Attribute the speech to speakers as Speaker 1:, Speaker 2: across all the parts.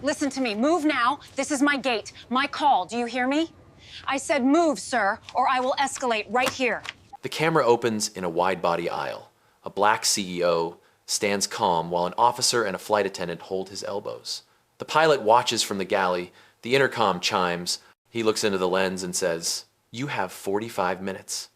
Speaker 1: Listen to me. Move now. This is my gate. My call. Do you hear me? I said move, sir, or I will escalate right here.
Speaker 2: The camera opens in a wide-body aisle. A black CEO stands calm while an officer and a flight attendant hold his elbows. The pilot watches from the galley. The intercom chimes. He looks into the lens and says, "You have 45 minutes."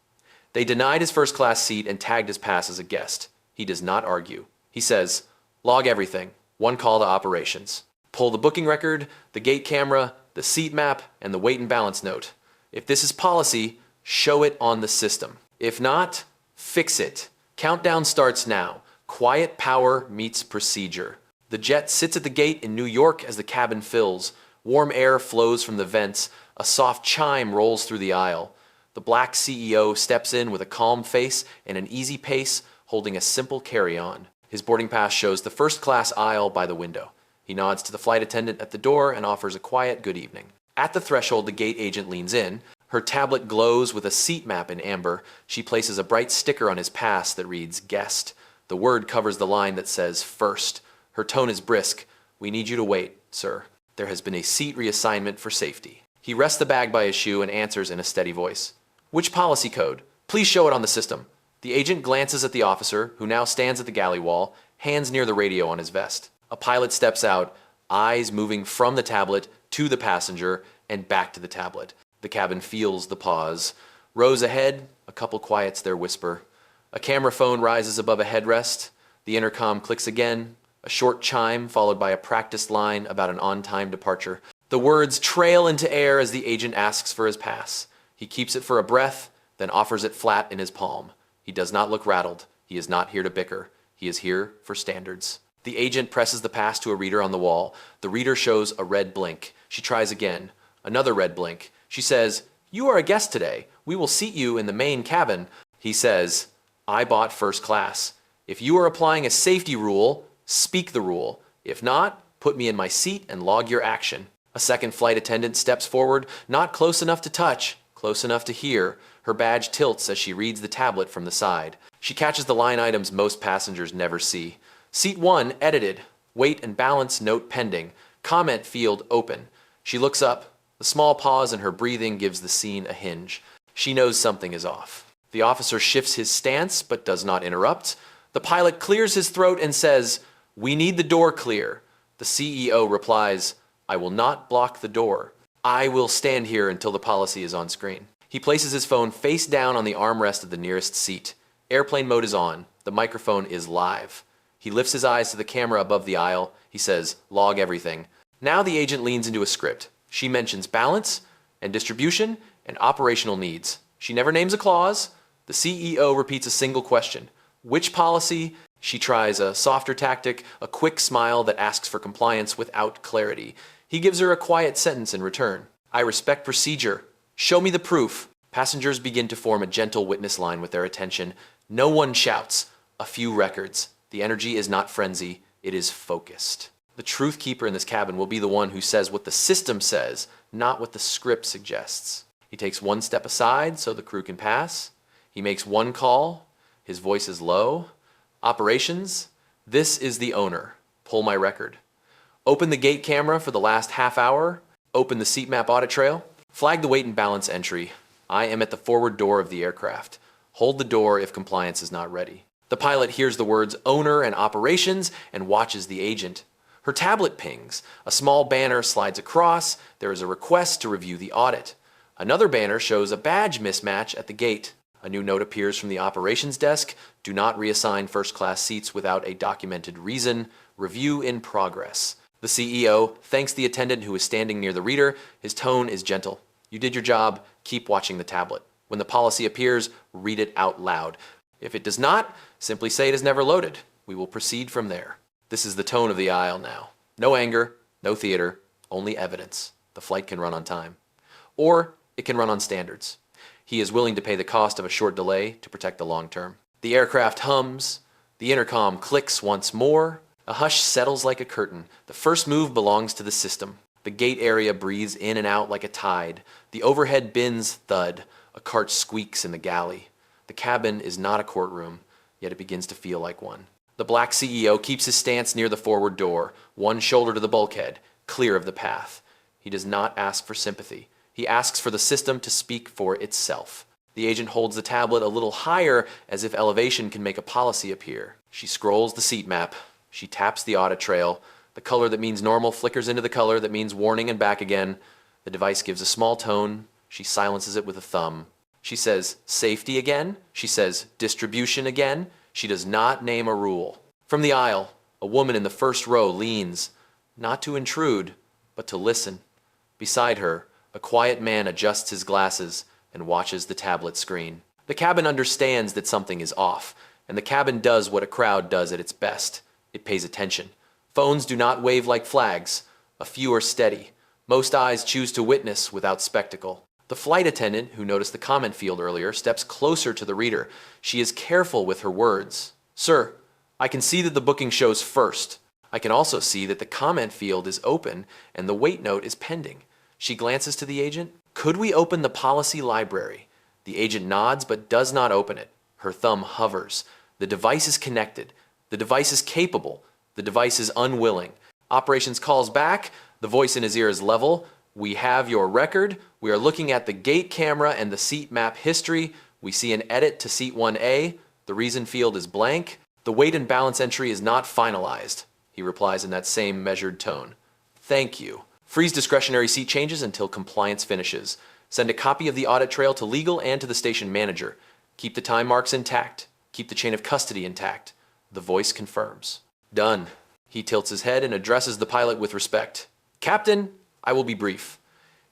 Speaker 2: They denied his first-class seat and tagged his pass as a guest. He does not argue. He says, "Log everything. One call to operations. Pull the booking record, the gate camera, the seat map, and the weight and balance note. If this is policy, show it on the system. If not, fix it. Countdown starts now. Quiet power meets procedure." The jet sits at the gate in New York as the cabin fills. Warm air flows from the vents. A soft chime rolls through the aisle. The black CEO steps in with a calm face and an easy pace, holding a simple carry-on. His boarding pass shows the first-class aisle by the window. He nods to the flight attendant at the door and offers a quiet good evening. At the threshold, the gate agent leans in. Her tablet glows with a seat map in amber. She places a bright sticker on his pass that reads guest. The word covers the line that says first. Her tone is brisk. "We need you to wait, sir. There has been a seat reassignment for safety." He rests the bag by his shoe and answers in a steady voice. "Which policy code? Please show it on the system." The agent glances at the officer, who now stands at the galley wall, hands near the radio on his vest. A pilot steps out, eyes moving from the tablet to the passenger and back to the tablet. The cabin feels the pause. Rows ahead, a couple quiets their whisper. A camera phone rises above a headrest. The intercom clicks again, a short chime followed by a practiced line about an on-time departure. The words trail into air as the agent asks for his pass. He keeps it for a breath, then offers it flat in his palm. He does not look rattled. He is not here to bicker. He is here for standards. The agent presses the pass to a reader on the wall. The reader shows a red blink. She tries again. Another red blink. She says, "You are a guest today. We will seat you in the main cabin." He says, "I bought first class. If you are applying a safety rule, speak the rule. If not, put me in my seat and log your action." A second flight attendant steps forward, not close enough to touch, close enough to hear. Her badge tilts as she reads the tablet from the side. She catches the line items most passengers never see. Seat 1 edited. Weight and balance note pending. Comment field open. She looks up. The small pause in her breathing gives the scene a hinge. She knows something is off. The officer shifts his stance but does not interrupt. The pilot clears his throat and says, "We need the door clear." The CEO replies, "I will not block the door. I will stand here until the policy is on screen." He places his phone face down on the armrest of the nearest seat. Airplane mode is on. The microphone is live. He lifts his eyes to the camera above the aisle. He says, "Log everything." Now the agent leans into a script. She mentions balance and distribution and operational needs. She never names a clause. The CEO repeats a single question. Which policy? She tries a softer tactic, a quick smile that asks for compliance without clarity. He gives her a quiet sentence in return. "I respect procedure. Show me the proof." Passengers begin to form a gentle witness line with their attention. No one shouts. A few records. The energy is not frenzy. It is focused. The truth keeper in this cabin will be the one who says what the system says, not what the script suggests. He takes one step aside so the crew can pass. He makes one call. His voice is low. "Operations, this is the owner. Pull my record. Open the gate camera for the last half hour. Open the seat map audit trail. Flag the weight and balance entry. I am at the forward door of the aircraft. Hold the door if compliance is not ready." The pilot hears the words owner and operations and watches the agent. Her tablet pings. A small banner slides across. There is a request to review the audit. Another banner shows a badge mismatch at the gate. A new note appears from the operations desk. Do not reassign first-class seats without a documented reason. Review in progress. The CEO thanks the attendant who is standing near the reader. His tone is gentle. "You did your job. Keep watching the tablet. When the policy appears, read it out loud. If it does not, simply say it is never loaded. We will proceed from there." This is the tone of the aisle now. No anger, no theater, only evidence. The flight can run on time. Or it can run on standards. He is willing to pay the cost of a short delay to protect the long term. The aircraft hums. The intercom clicks once more. A hush settles like a curtain. The first move belongs to the system. The gate area breathes in and out like a tide. The overhead bins thud. A cart squeaks in the galley. The cabin is not a courtroom, yet it begins to feel like one. The black CEO keeps his stance near the forward door, one shoulder to the bulkhead. clear of the path. He does not ask for sympathy. He asks for the system to speak for itself. The agent holds the tablet a little higher, as if elevation can make a policy appear. She scrolls the seat map. She taps the audit trail. The color that means normal flickers into the color that means warning and back again. The device gives a small tone. She silences it with a thumb. She says safety again. She says distribution again. She does not name a rule. From the aisle, a woman in the first row leans, not to intrude, but to listen. Beside her, a quiet man adjusts his glasses and watches the tablet screen. The cabin understands that something is off, and the cabin does what a crowd does at its best. It pays attention. Phones do not wave like flags. A few are steady. Most eyes choose to witness without spectacle. The flight attendant, who noticed the comment field earlier, steps closer to the reader. She is careful with her words. Sir, I can see that the booking shows first. I can also see that the comment field is open and the wait note is pending. She glances to the agent. Could we open the policy library? The agent nods but does not open it. Her thumb hovers. The device is connected. The device is capable. The device is unwilling. Operations calls back. The voice in his ear is level. We have your record. We are looking at the gate camera and the seat map history. We see an edit to seat 1A. The reason field is blank. The weight and balance entry is not finalized. He replies in that same measured tone. Thank you. Freeze discretionary seat changes until compliance finishes. Send a copy of the audit trail to legal and to the station manager. Keep the time marks intact. Keep the chain of custody intact. The voice confirms. Done. He tilts his head and addresses the pilot with respect. Captain, I will be brief.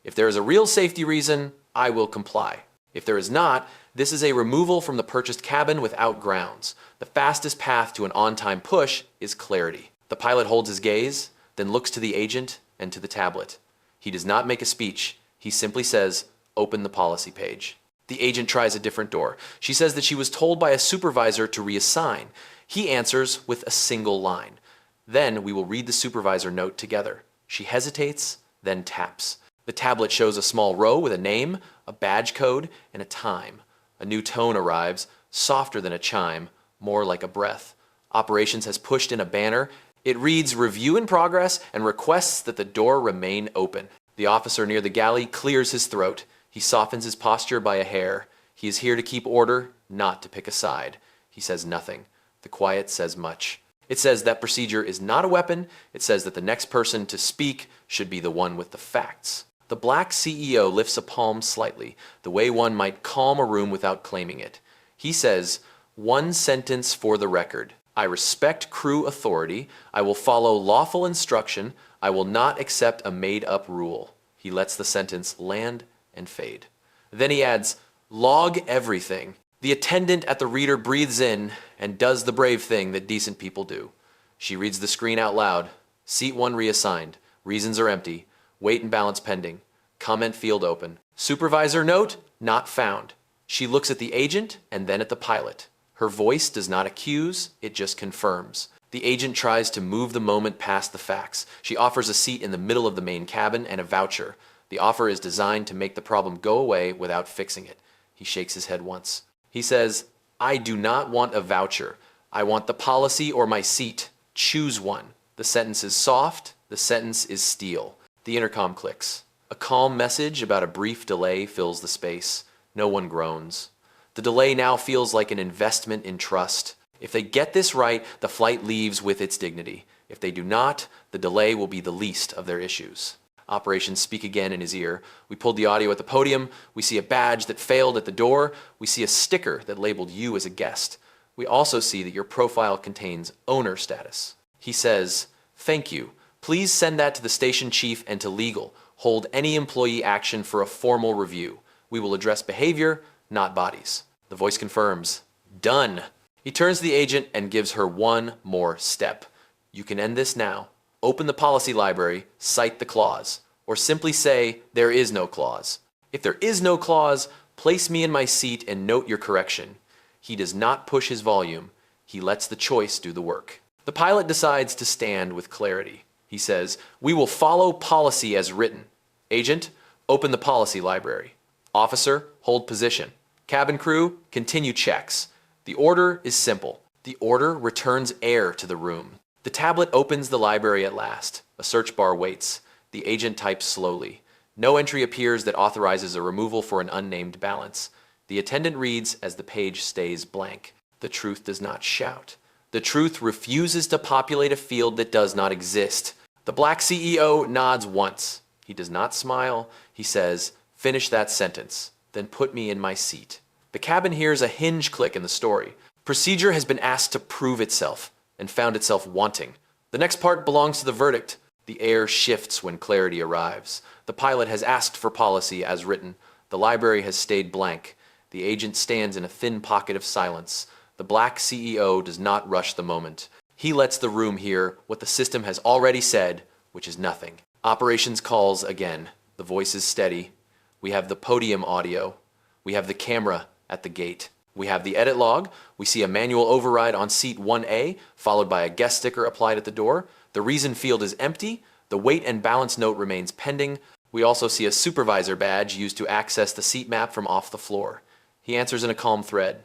Speaker 2: If there is a real safety reason, I will comply. If there is not, this is a removal from the purchased cabin without grounds. The fastest path to an on-time push is clarity. The pilot holds his gaze, then looks to the agent and to the tablet. He does not make a speech. He simply says, open the policy page. The agent tries a different door. She says that she was told by a supervisor to reassign. He answers with a single line. Then we will read the supervisor note together. She hesitates, then taps. The tablet shows a small row with a name, a badge code, and a time. A new tone arrives, softer than a chime, more like a breath. Operations has pushed in a banner. It reads review in progress and requests that the door remain open. The officer near the galley clears his throat. He softens his posture by a hair. He is here to keep order, not to pick a side. He says nothing. The quiet says much. It says that procedure is not a weapon. It says that the next person to speak should be the one with the facts. The black CEO lifts a palm slightly, the way one might calm a room without claiming it. He says, one sentence for the record. I respect crew authority. I will follow lawful instruction. I will not accept a made-up rule. He lets the sentence land and fade. Then he adds, log everything. The attendant at the reader breathes in and does the brave thing that decent people do. She reads the screen out loud. Seat 1 reassigned. Reasons are empty. Weight and balance pending. Comment field open. Supervisor note, not found. She looks at the agent and then at the pilot. Her voice does not accuse, it just confirms. The agent tries to move the moment past the facts. She offers a seat in the middle of the main cabin and a voucher. The offer is designed to make the problem go away without fixing it. He shakes his head once. He says, I do not want a voucher. I want the policy or my seat. Choose one. The sentence is soft. The sentence is steel. The intercom clicks. A calm message about a brief delay fills the space. No one groans. The delay now feels like an investment in trust. If they get this right, the flight leaves with its dignity. If they do not, the delay will be the least of their issues. Operations speak again in his ear. We pulled the audio at the podium. We see a badge that failed at the door. We see a sticker that labeled you as a guest. We also see that your profile contains owner status. He says, thank you. Please send that to the station chief and to legal. Hold any employee action for a formal review. We will address behavior, not bodies. The voice confirms, done. He turns to the agent and gives her one more step. You can end this now. Open the policy library, cite the clause, or simply say there is no clause. If there is no clause, place me in my seat and note your correction. He does not push his volume. He lets the choice do the work. The pilot decides to stand with clarity. He says, we will follow policy as written. Agent, open the policy library. Officer, hold position. Cabin crew, continue checks. The order is simple. The order returns air to the room. The tablet opens the library at last. A search bar waits. The agent types slowly. No entry appears that authorizes a removal for an unnamed balance. The attendant reads as the page stays blank. The truth does not shout. The truth refuses to populate a field that does not exist. The black CEO nods once. He does not smile. He says, "Finish that sentence, then put me in my seat." The cabin hears a hinge click in the story. Procedure has been asked to prove itself and found itself wanting. The next part belongs to the verdict. The air shifts when clarity arrives. The pilot has asked for policy as written. The library has stayed blank. The agent stands in a thin pocket of silence. The black CEO does not rush the moment. He lets the room hear what the system has already said, which is nothing. Operations calls again. The voice is steady. We have the podium audio. We have the camera at the gate. We have the edit log. We see a manual override on seat 1A, followed by a guest sticker applied at the door. The reason field is empty. The weight and balance note remains pending. We also see a supervisor badge used to access the seat map from off the floor. He answers in a calm thread.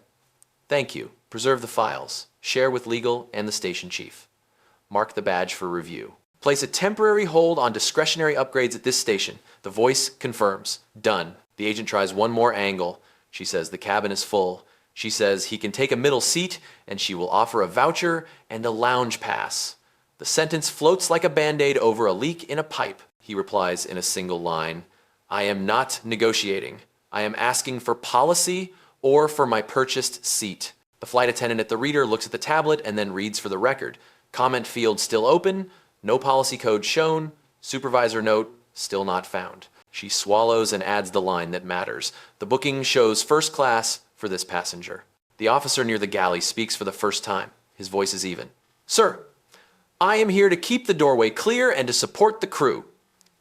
Speaker 2: "Thank you. Preserve the files. Share with legal and the station chief. Mark the badge for review. Place a temporary hold on discretionary upgrades at this station." The voice confirms. Done. The agent tries one more angle. She says the cabin is full. She says he can take a middle seat, and she will offer a voucher and a lounge pass. The sentence floats like a band-aid over a leak in a pipe. He replies in a single line, "I am not negotiating. I am asking for policy or for my purchased seat." The flight attendant at the reader looks at the tablet and then reads for the record. Comment field still open. No policy code shown. Supervisor note still not found. She swallows and adds the line that matters. The booking shows first class for this passenger. The officer near the galley speaks for the first time. His voice is even. "Sir, I am here to keep the doorway clear and to support the crew.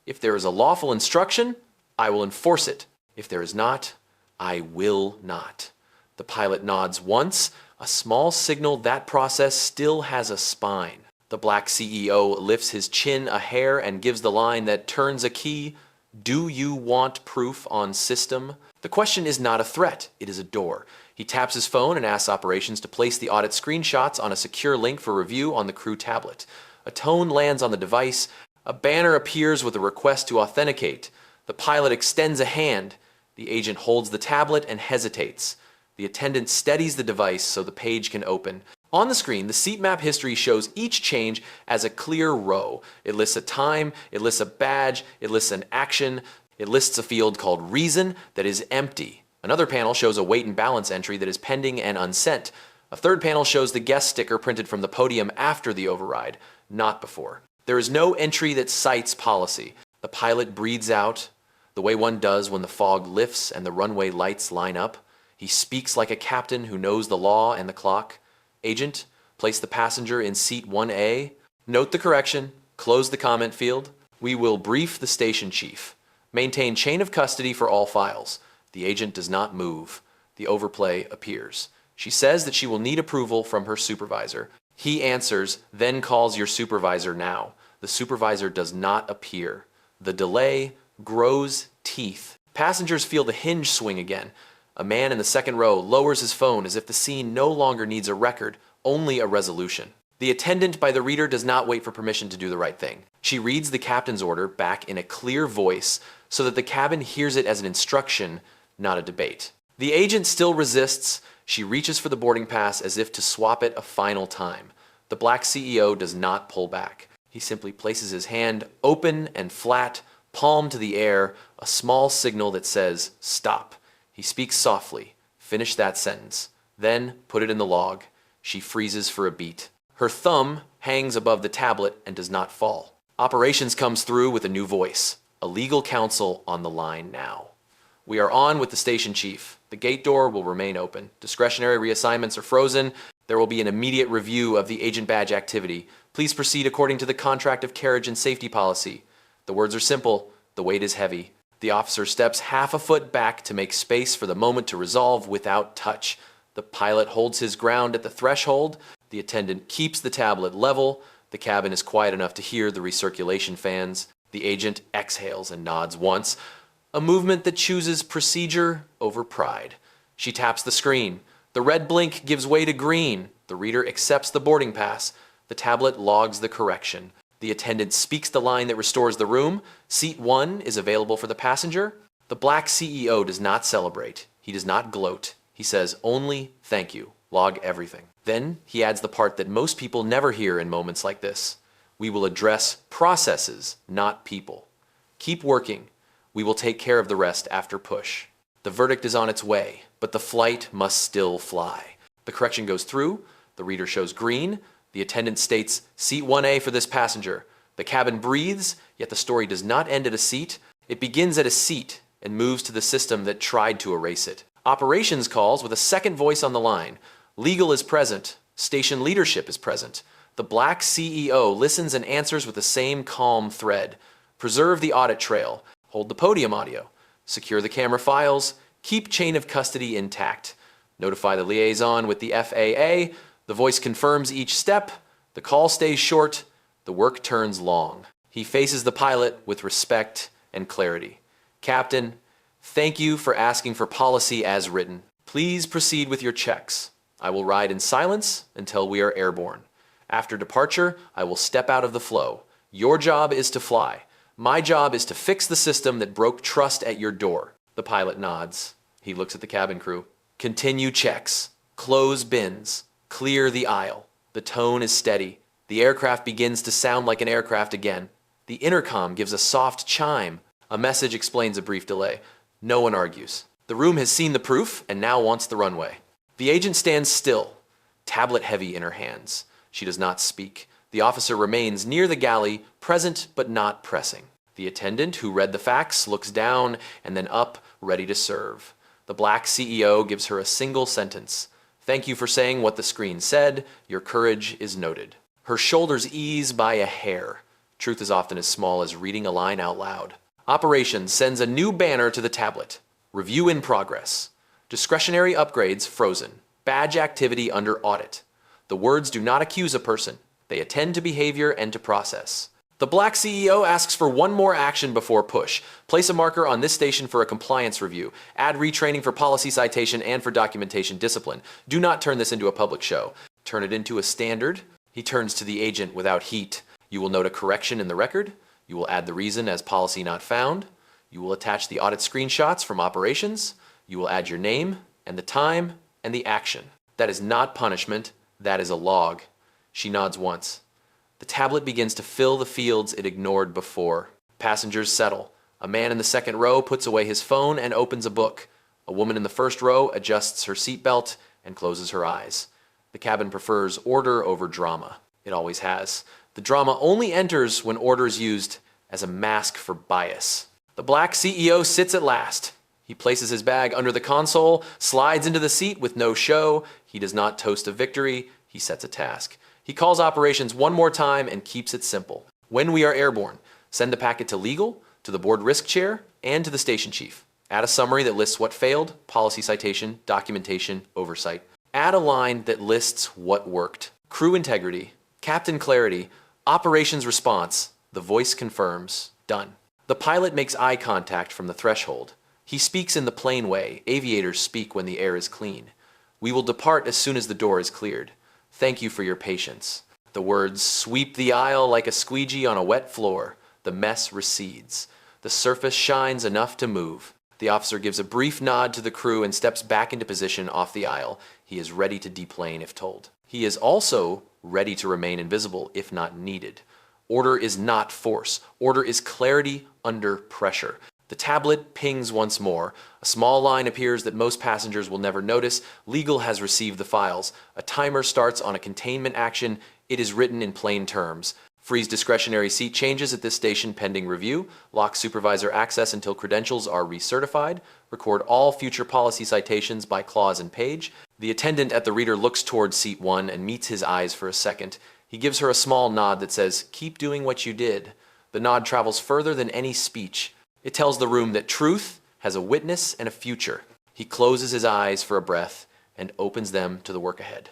Speaker 2: If there is a lawful instruction, I will enforce it. If there is not, I will not." The pilot nods once, a small signal that process still has a spine. The black CEO lifts his chin a hair and gives the line that turns a key. "Do you want proof on system?" The question is not a threat, it is a door. He taps his phone and asks operations to place the audit screenshots on a secure link for review on the crew tablet. A tone lands on the device. A banner appears with a request to authenticate. The pilot extends a hand. The agent holds the tablet and hesitates. The attendant steadies the device so the page can open. On the screen, the seat map history shows each change as a clear row. It lists a time, it lists a badge, it lists an action, it lists a field called reason that is empty. Another panel shows a weight and balance entry that is pending and unsent. A third panel shows the guest sticker printed from the podium after the override, not before. There is no entry that cites policy. The pilot breathes out, the way one does when the fog lifts and the runway lights line up. He speaks like a captain who knows the law and the clock. "Agent, place the passenger in seat 1A. Note the correction. Close the comment field. We will brief the station chief. Maintain chain of custody for all files." The agent does not move. The overplay appears. She says that she will need approval from her supervisor. He answers, "Then calls your supervisor now." The supervisor does not appear. The delay grows teeth. Passengers feel the hinge swing again. A man in the second row lowers his phone as if the scene no longer needs a record, only a resolution. The attendant by the reader does not wait for permission to do the right thing. She reads the captain's order back in a clear voice so that the cabin hears it as an instruction, not a debate. The agent still resists. She reaches for the boarding pass as if to swap it a final time. The black CEO does not pull back. He simply places his hand open and flat, palm to the air, a small signal that says, "Stop." He speaks softly. "Finish that sentence. Then put it in the log." She freezes for a beat. Her thumb hangs above the tablet and does not fall. Operations comes through with a new voice. A legal counsel on the line now. "We are on with the station chief. The gate door will remain open. Discretionary reassignments are frozen. There will be an immediate review of the agent badge activity. Please proceed according to the contract of carriage and safety policy." The words are simple. The weight is heavy. The officer steps half a foot back to make space for the moment to resolve without touch. The pilot holds his ground at the threshold. The attendant keeps the tablet level. The cabin is quiet enough to hear the recirculation fans. The agent exhales and nods once, a movement that chooses procedure over pride. She taps the screen. The red blink gives way to green. The reader accepts the boarding pass. The tablet logs the correction. The attendant speaks the line that restores the room. Seat 1 is available for the passenger. The black CEO does not celebrate. He does not gloat. He says only thank you. Log everything. Then he adds the part that most people never hear in moments like this. We will address processes, not people. Keep working. We will take care of the rest after push. The verdict is on its way, but the flight must still fly. The correction goes through. The reader shows green. The attendant states, Seat 1A for this passenger. The cabin breathes, yet the story does not end at a seat. It begins at a seat and moves to the system that tried to erase it. Operations calls with a second voice on the line. Legal is present. Station leadership is present. The black CEO listens and answers with the same calm thread. Preserve the audit trail. Hold the podium audio. Secure the camera files. Keep chain of custody intact. Notify the liaison with the FAA. The voice confirms each step. The call stays short. The work turns long. He faces the pilot with respect and clarity. Captain, thank you for asking for policy as written. Please proceed with your checks. I will ride in silence until we are airborne. After departure, I will step out of the flow. Your job is to fly. My job is to fix the system that broke trust at your door. The pilot nods. He looks at the cabin crew. Continue checks. Close bins. Clear the aisle. The tone is steady. The aircraft begins to sound like an aircraft again. The intercom gives a soft chime. A message explains a brief delay. No one argues. The room has seen the proof and now wants the runway. The agent stands still, tablet heavy in her hands. She does not speak. The officer remains near the galley, present but not pressing. The attendant, who read the facts, looks down and then up, ready to serve. The black CEO gives her a single sentence. Thank you for saying what the screen said. Your courage is noted. Her shoulders ease by a hair. Truth is often as small as reading a line out loud. Operations sends a new banner to the tablet. Review in progress. Discretionary upgrades frozen. Badge activity under audit. The words do not accuse a person. They attend to behavior and to process. The black CEO asks for one more action before push. Place a marker on this station for a compliance review. Add retraining for policy citation and for documentation discipline. Do not turn this into a public show. Turn it into a standard. He turns to the agent without heat. You will note a correction in the record. You will add the reason as policy not found. You will attach the audit screenshots from operations. You will add your name and the time and the action. That is not punishment. That is a log. She nods once. The tablet begins to fill the fields it ignored before. Passengers settle. A man in the second row puts away his phone and opens a book. A woman in the first row adjusts her seatbelt and closes her eyes. The cabin prefers order over drama. It always has. The drama only enters when order is used as a mask for bias. The black CEO sits at last. He places his bag under the console, slides into the seat with no show. He does not toast a victory. He sets a task. He calls operations one more time and keeps it simple. When we are airborne, send the packet to legal, to the board risk chair, and to the station chief. Add a summary that lists what failed, policy citation, documentation, oversight. Add a line that lists what worked. Crew integrity, captain clarity, operations response, the voice confirms, done. The pilot makes eye contact from the threshold. He speaks in the plain way aviators speak when the air is clean. We will depart as soon as the door is cleared. Thank you for your patience. The words sweep the aisle like a squeegee on a wet floor. The mess recedes. The surface shines enough to move. The officer gives a brief nod to the crew and steps back into position off the aisle. He is ready to deplane if told. He is also ready to remain invisible if not needed. Order is not force. Order is clarity under pressure. The tablet pings once more. A small line appears that most passengers will never notice. Legal has received the files. A timer starts on a containment action. It is written in plain terms. Freeze discretionary seat changes at this station pending review. Lock supervisor access until credentials are recertified. Record all future policy citations by clause and page. The attendant at the reader looks towards seat 1 and meets his eyes for a second. He gives her a small nod that says, "Keep doing what you did." The nod travels further than any speech. It tells the room that truth has a witness and a future. He closes his eyes for a breath and opens them to the work ahead.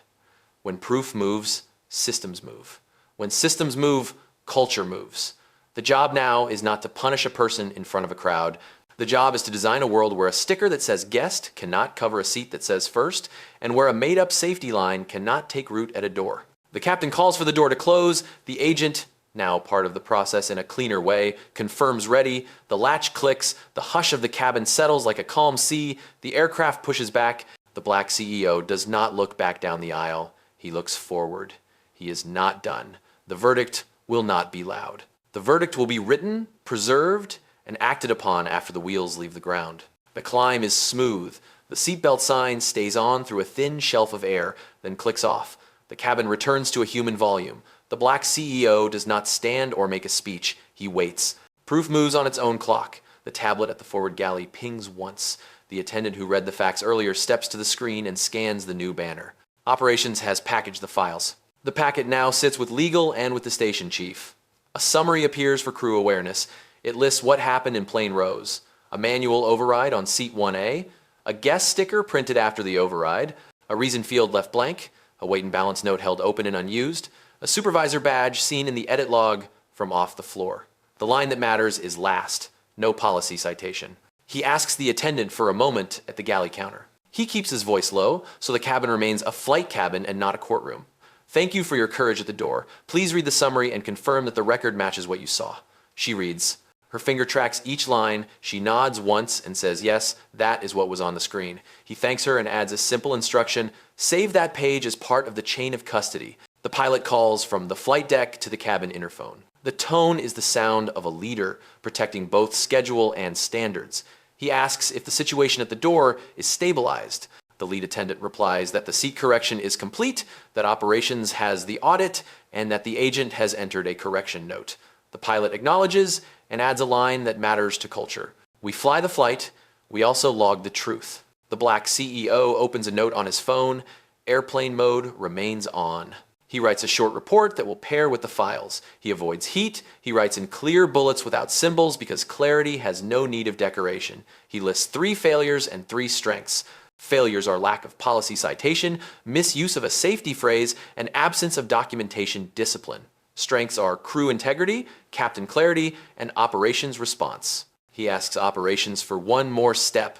Speaker 2: When proof moves, systems move. When systems move, culture moves. The job now is not to punish a person in front of a crowd. The job is to design a world where a sticker that says guest cannot cover a seat that says first, and where a made-up safety line cannot take root at a door. The captain calls for the door to close. The agent now part of the process in a cleaner way, confirms ready, the latch clicks, the hush of the cabin settles like a calm sea, the aircraft pushes back. The black CEO does not look back down the aisle. He looks forward. He is not done. The verdict will not be loud. The verdict will be written, preserved, and acted upon after the wheels leave the ground. The climb is smooth. The seatbelt sign stays on through a thin shelf of air, then clicks off. The cabin returns to a human volume. The black CEO does not stand or make a speech. He waits. Proof moves on its own clock. The tablet at the forward galley pings once. The attendant who read the facts earlier steps to the screen and scans the new banner. Operations has packaged the files. The packet now sits with legal and with the station chief. A summary appears for crew awareness. It lists what happened in plain rows. A manual override on seat 1A, a guest sticker printed after the override, a reason field left blank, a weight and balance note held open and unused, a supervisor badge seen in the edit log from off the floor. The line that matters is last, no policy citation. He asks the attendant for a moment at the galley counter. He keeps his voice low, so the cabin remains a flight cabin and not a courtroom. Thank you for your courage at the door. Please read the summary and confirm that the record matches what you saw. She reads. Her finger tracks each line. She nods once and says, yes, that is what was on the screen. He thanks her and adds a simple instruction, save that page as part of the chain of custody. The pilot calls from the flight deck to the cabin interphone. The tone is the sound of a leader, protecting both schedule and standards. He asks if the situation at the door is stabilized. The lead attendant replies that the seat correction is complete, that operations has the audit, and that the agent has entered a correction note. The pilot acknowledges and adds a line that matters to culture. We fly the flight, we also log the truth. The black CEO opens a note on his phone. Airplane mode remains on. He writes a short report that will pair with the files. He avoids heat. He writes in clear bullets without symbols because clarity has no need of decoration. He lists 3 failures and 3 strengths. Failures are lack of policy citation, misuse of a safety phrase, and absence of documentation discipline. Strengths are crew integrity, captain clarity, and operations response. He asks operations for one more step.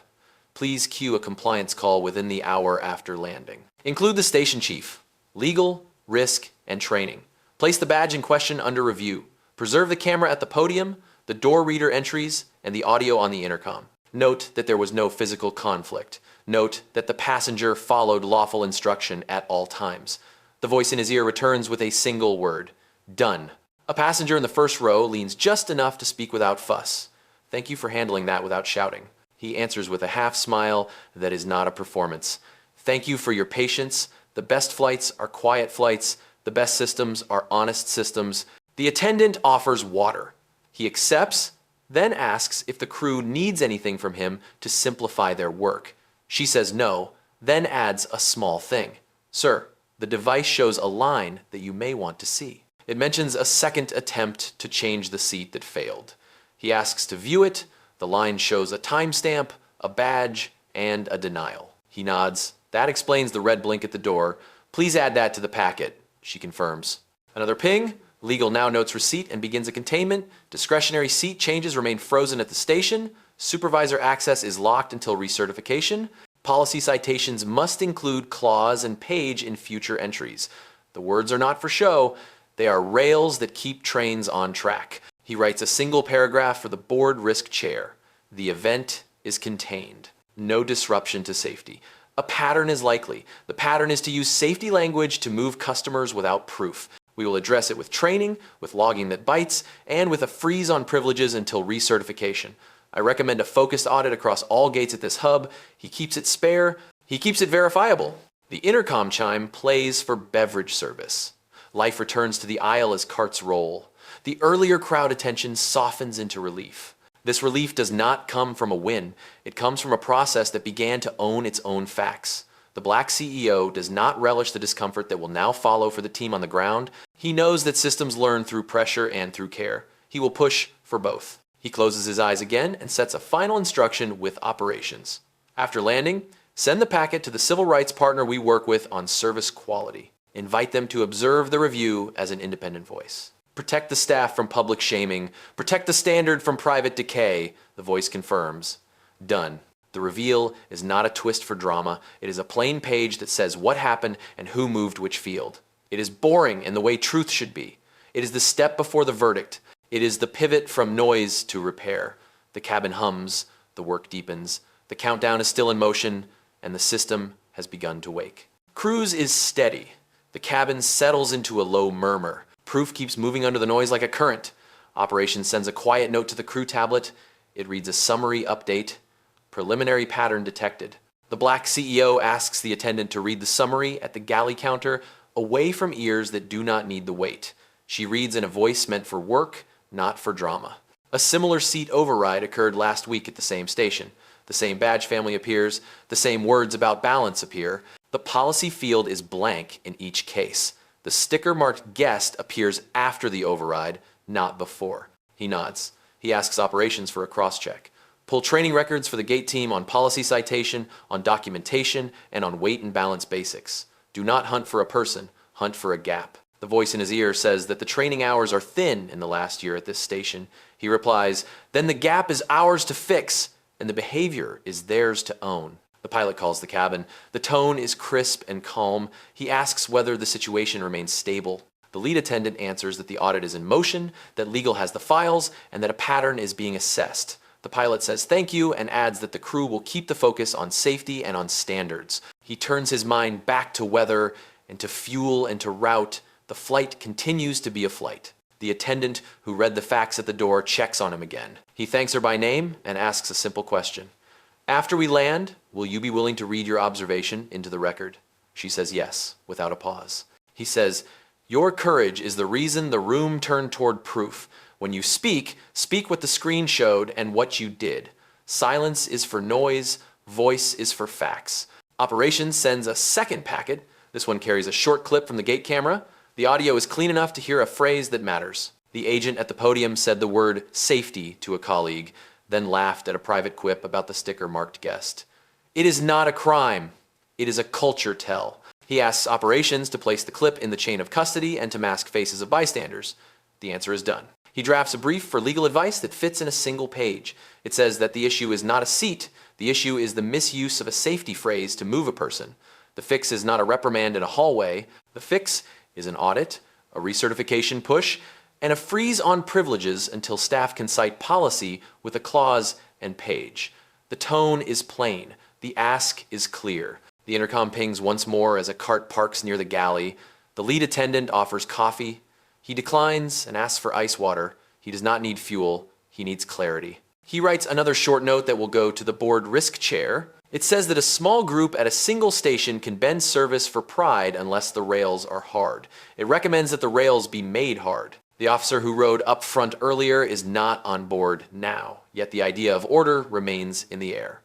Speaker 2: Please cue a compliance call within the hour after landing. Include the station chief, legal, risk, and training. Place the badge in question under review. Preserve the camera at the podium, the door reader entries, and the audio on the intercom. Note that there was no physical conflict. Note that the passenger followed lawful instruction at all times. The voice in his ear returns with a single word. Done. A passenger in the first row leans just enough to speak without fuss. Thank you for handling that without shouting. He answers with a half smile that is not a performance. Thank you for your patience. The best flights are quiet flights. The best systems are honest systems. The attendant offers water. He accepts, then asks if the crew needs anything from him to simplify their work. She says no, then adds a small thing. Sir, the device shows a line that you may want to see. It mentions a second attempt to change the seat that failed. He asks to view it. The line shows a timestamp, a badge, and a denial. He nods. That explains the red blink at the door. Please add that to the packet. She confirms. Another ping. Legal now notes receipt and begins a containment. Discretionary seat changes remain frozen at the station. Supervisor access is locked until recertification. Policy citations must include clause and page in future entries. The words are not for show. They are rails that keep trains on track. He writes a single paragraph for the board risk chair. The event is contained. No disruption to safety. A pattern is likely. The pattern is to use safety language to move customers without proof. We will address it with training, with logging that bites, and with a freeze on privileges until recertification. I recommend a focused audit across all gates at this hub. He keeps it spare. He keeps it verifiable. The intercom chime plays for beverage service. Life returns to the aisle as carts roll. The earlier crowd attention softens into relief. This relief does not come from a win. It comes from a process that began to own its own facts. The black CEO does not relish the discomfort that will now follow for the team on the ground. He knows that systems learn through pressure and through care. He will push for both. He closes his eyes again and sets a final instruction with operations. After landing, send the packet to the civil rights partner we work with on service quality. Invite them to observe the review as an independent voice. Protect the staff from public shaming. Protect the standard from private decay, the voice confirms. Done. The reveal is not a twist for drama. It is a plain page that says what happened and who moved which field. It is boring in the way truth should be. It is the step before the verdict. It is the pivot from noise to repair. The cabin hums, the work deepens, the countdown is still in motion, and the system has begun to wake. Cruise is steady. The cabin settles into a low murmur. Proof keeps moving under the noise like a current. Operations sends a quiet note to the crew tablet. It reads a summary update. Preliminary pattern detected. The black CEO asks the attendant to read the summary at the galley counter, away from ears that do not need the weight. She reads in a voice meant for work, not for drama. A similar seat override occurred last week at the same station. The same badge family appears, the same words about balance appear. The policy field is blank in each case. The sticker marked guest appears after the override, not before. He nods. He asks operations for a cross-check. Pull training records for the gate team on policy citation, on documentation, and on weight and balance basics. Do not hunt for a person, hunt for a gap. The voice in his ear says that the training hours are thin in the last year at this station. He replies, then the gap is ours to fix, and the behavior is theirs to own. The pilot calls the cabin. The tone is crisp and calm. He asks whether the situation remains stable. The lead attendant answers that the audit is in motion, that legal has the files, and that a pattern is being assessed. The pilot says thank you and adds that the crew will keep the focus on safety and on standards. He turns his mind back to weather and to fuel and to route. The flight continues to be a flight. The attendant who read the facts at the door checks on him again. He thanks her by name and asks a simple question. After we land, will you be willing to read your observation into the record? She says yes, without a pause. He says, your courage is the reason the room turned toward proof. When you speak, speak what the screen showed and what you did. Silence is for noise, voice is for facts. Operations sends a second packet. This one carries a short clip from the gate camera. The audio is clean enough to hear a phrase that matters. The agent at the podium said the word safety to a colleague, then laughed at a private quip about the sticker marked guest. It is not a crime. It is a culture tell. He asks operations to place the clip in the chain of custody and to mask faces of bystanders. The answer is done. He drafts a brief for legal advice that fits in a single page. It says that the issue is not a seat. The issue is the misuse of a safety phrase to move a person. The fix is not a reprimand in a hallway. The fix is an audit, a recertification push, and a freeze on privileges until staff can cite policy with a clause and page. The tone is plain. The ask is clear. The intercom pings once more as a cart parks near the galley. The lead attendant offers coffee. He declines and asks for ice water. He does not need fuel. He needs clarity. He writes another short note that will go to the board risk chair. It says that a small group at a single station can bend service for pride unless the rails are hard. It recommends that the rails be made hard. The officer who rode up front earlier is not on board now, yet the idea of order remains in the air.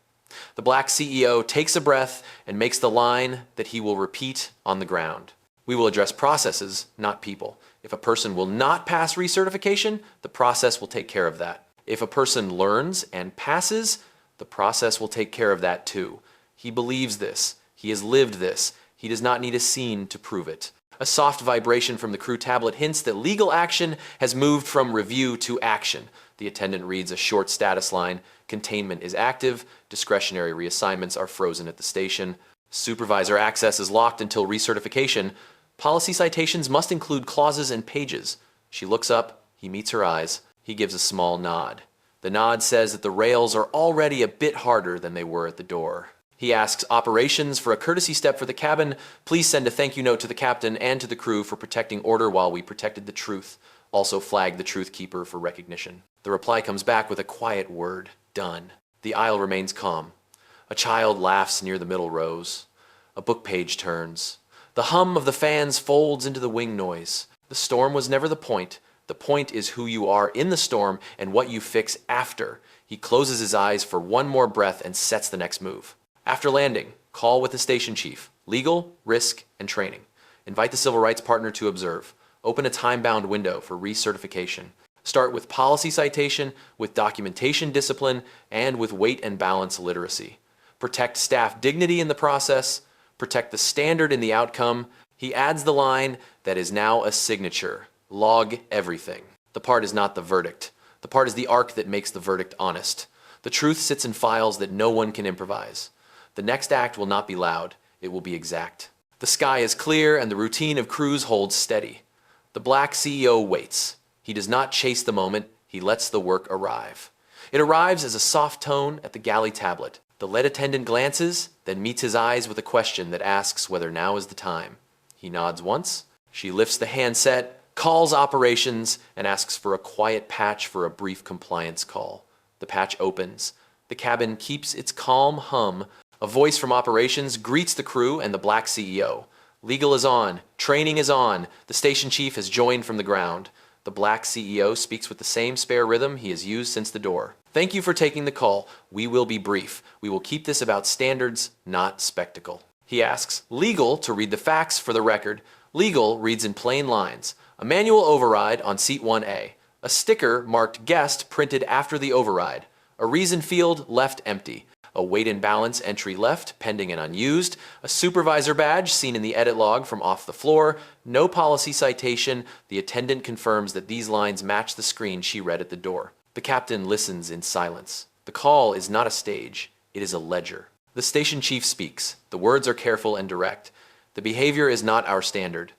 Speaker 2: The black CEO takes a breath and makes the line that he will repeat on the ground. We will address processes, not people. If a person will not pass recertification, the process will take care of that. If a person learns and passes, the process will take care of that too. He believes this. He has lived this. He does not need a scene to prove it. A soft vibration from the crew tablet hints that legal action has moved from review to action. The attendant reads a short status line. Containment is active. Discretionary reassignments are frozen at the station. Supervisor access is locked until recertification. Policy citations must include clauses and pages. She looks up. He meets her eyes. He gives a small nod. The nod says that the rails are already a bit harder than they were at the door. He asks operations for a courtesy step for the cabin. Please send a thank you note to the captain and to the crew for protecting order while we protected the truth. Also flag the truth keeper for recognition. The reply comes back with a quiet word. Done. The aisle remains calm. A child laughs near the middle rows. A book page turns. The hum of the fans folds into the wing noise. The storm was never the point. The point is who you are in the storm and what you fix after. He closes his eyes for one more breath and sets the next move. After landing, call with the station chief. Legal, risk, and training. Invite the civil rights partner to observe. Open a time-bound window for recertification. Start with policy citation, with documentation discipline, and with weight and balance literacy. Protect staff dignity in the process. Protect the standard in the outcome. He adds the line that is now a signature. Log everything. The part is not the verdict. The part is the arc that makes the verdict honest. The truth sits in files that no one can improvise. The next act will not be loud. It will be exact. The sky is clear and the routine of cruise holds steady. The black CEO waits. He does not chase the moment, he lets the work arrive. It arrives as a soft tone at the galley tablet. The lead attendant glances, then meets his eyes with a question that asks whether now is the time. He nods once. She lifts the handset, calls operations, and asks for a quiet patch for a brief compliance call. The patch opens. The cabin keeps its calm hum. A voice from operations greets the crew and the black CEO. Legal is on. Training is on. The station chief has joined from the ground. The black CEO speaks with the same spare rhythm he has used since the door. Thank you for taking the call. We will be brief. We will keep this about standards, not spectacle. He asks legal to read the facts for the record. Legal reads in plain lines. A manual override on seat 1A. A sticker marked guest printed after the override. A reason field left empty. A weight and balance entry left, pending and unused. A supervisor badge seen in the edit log from off the floor. No policy citation. The attendant confirms that these lines match the screen she read at the door. The captain listens in silence. The call is not a stage. It is a ledger. The station chief speaks. The words are careful and direct. The behavior is not our standard.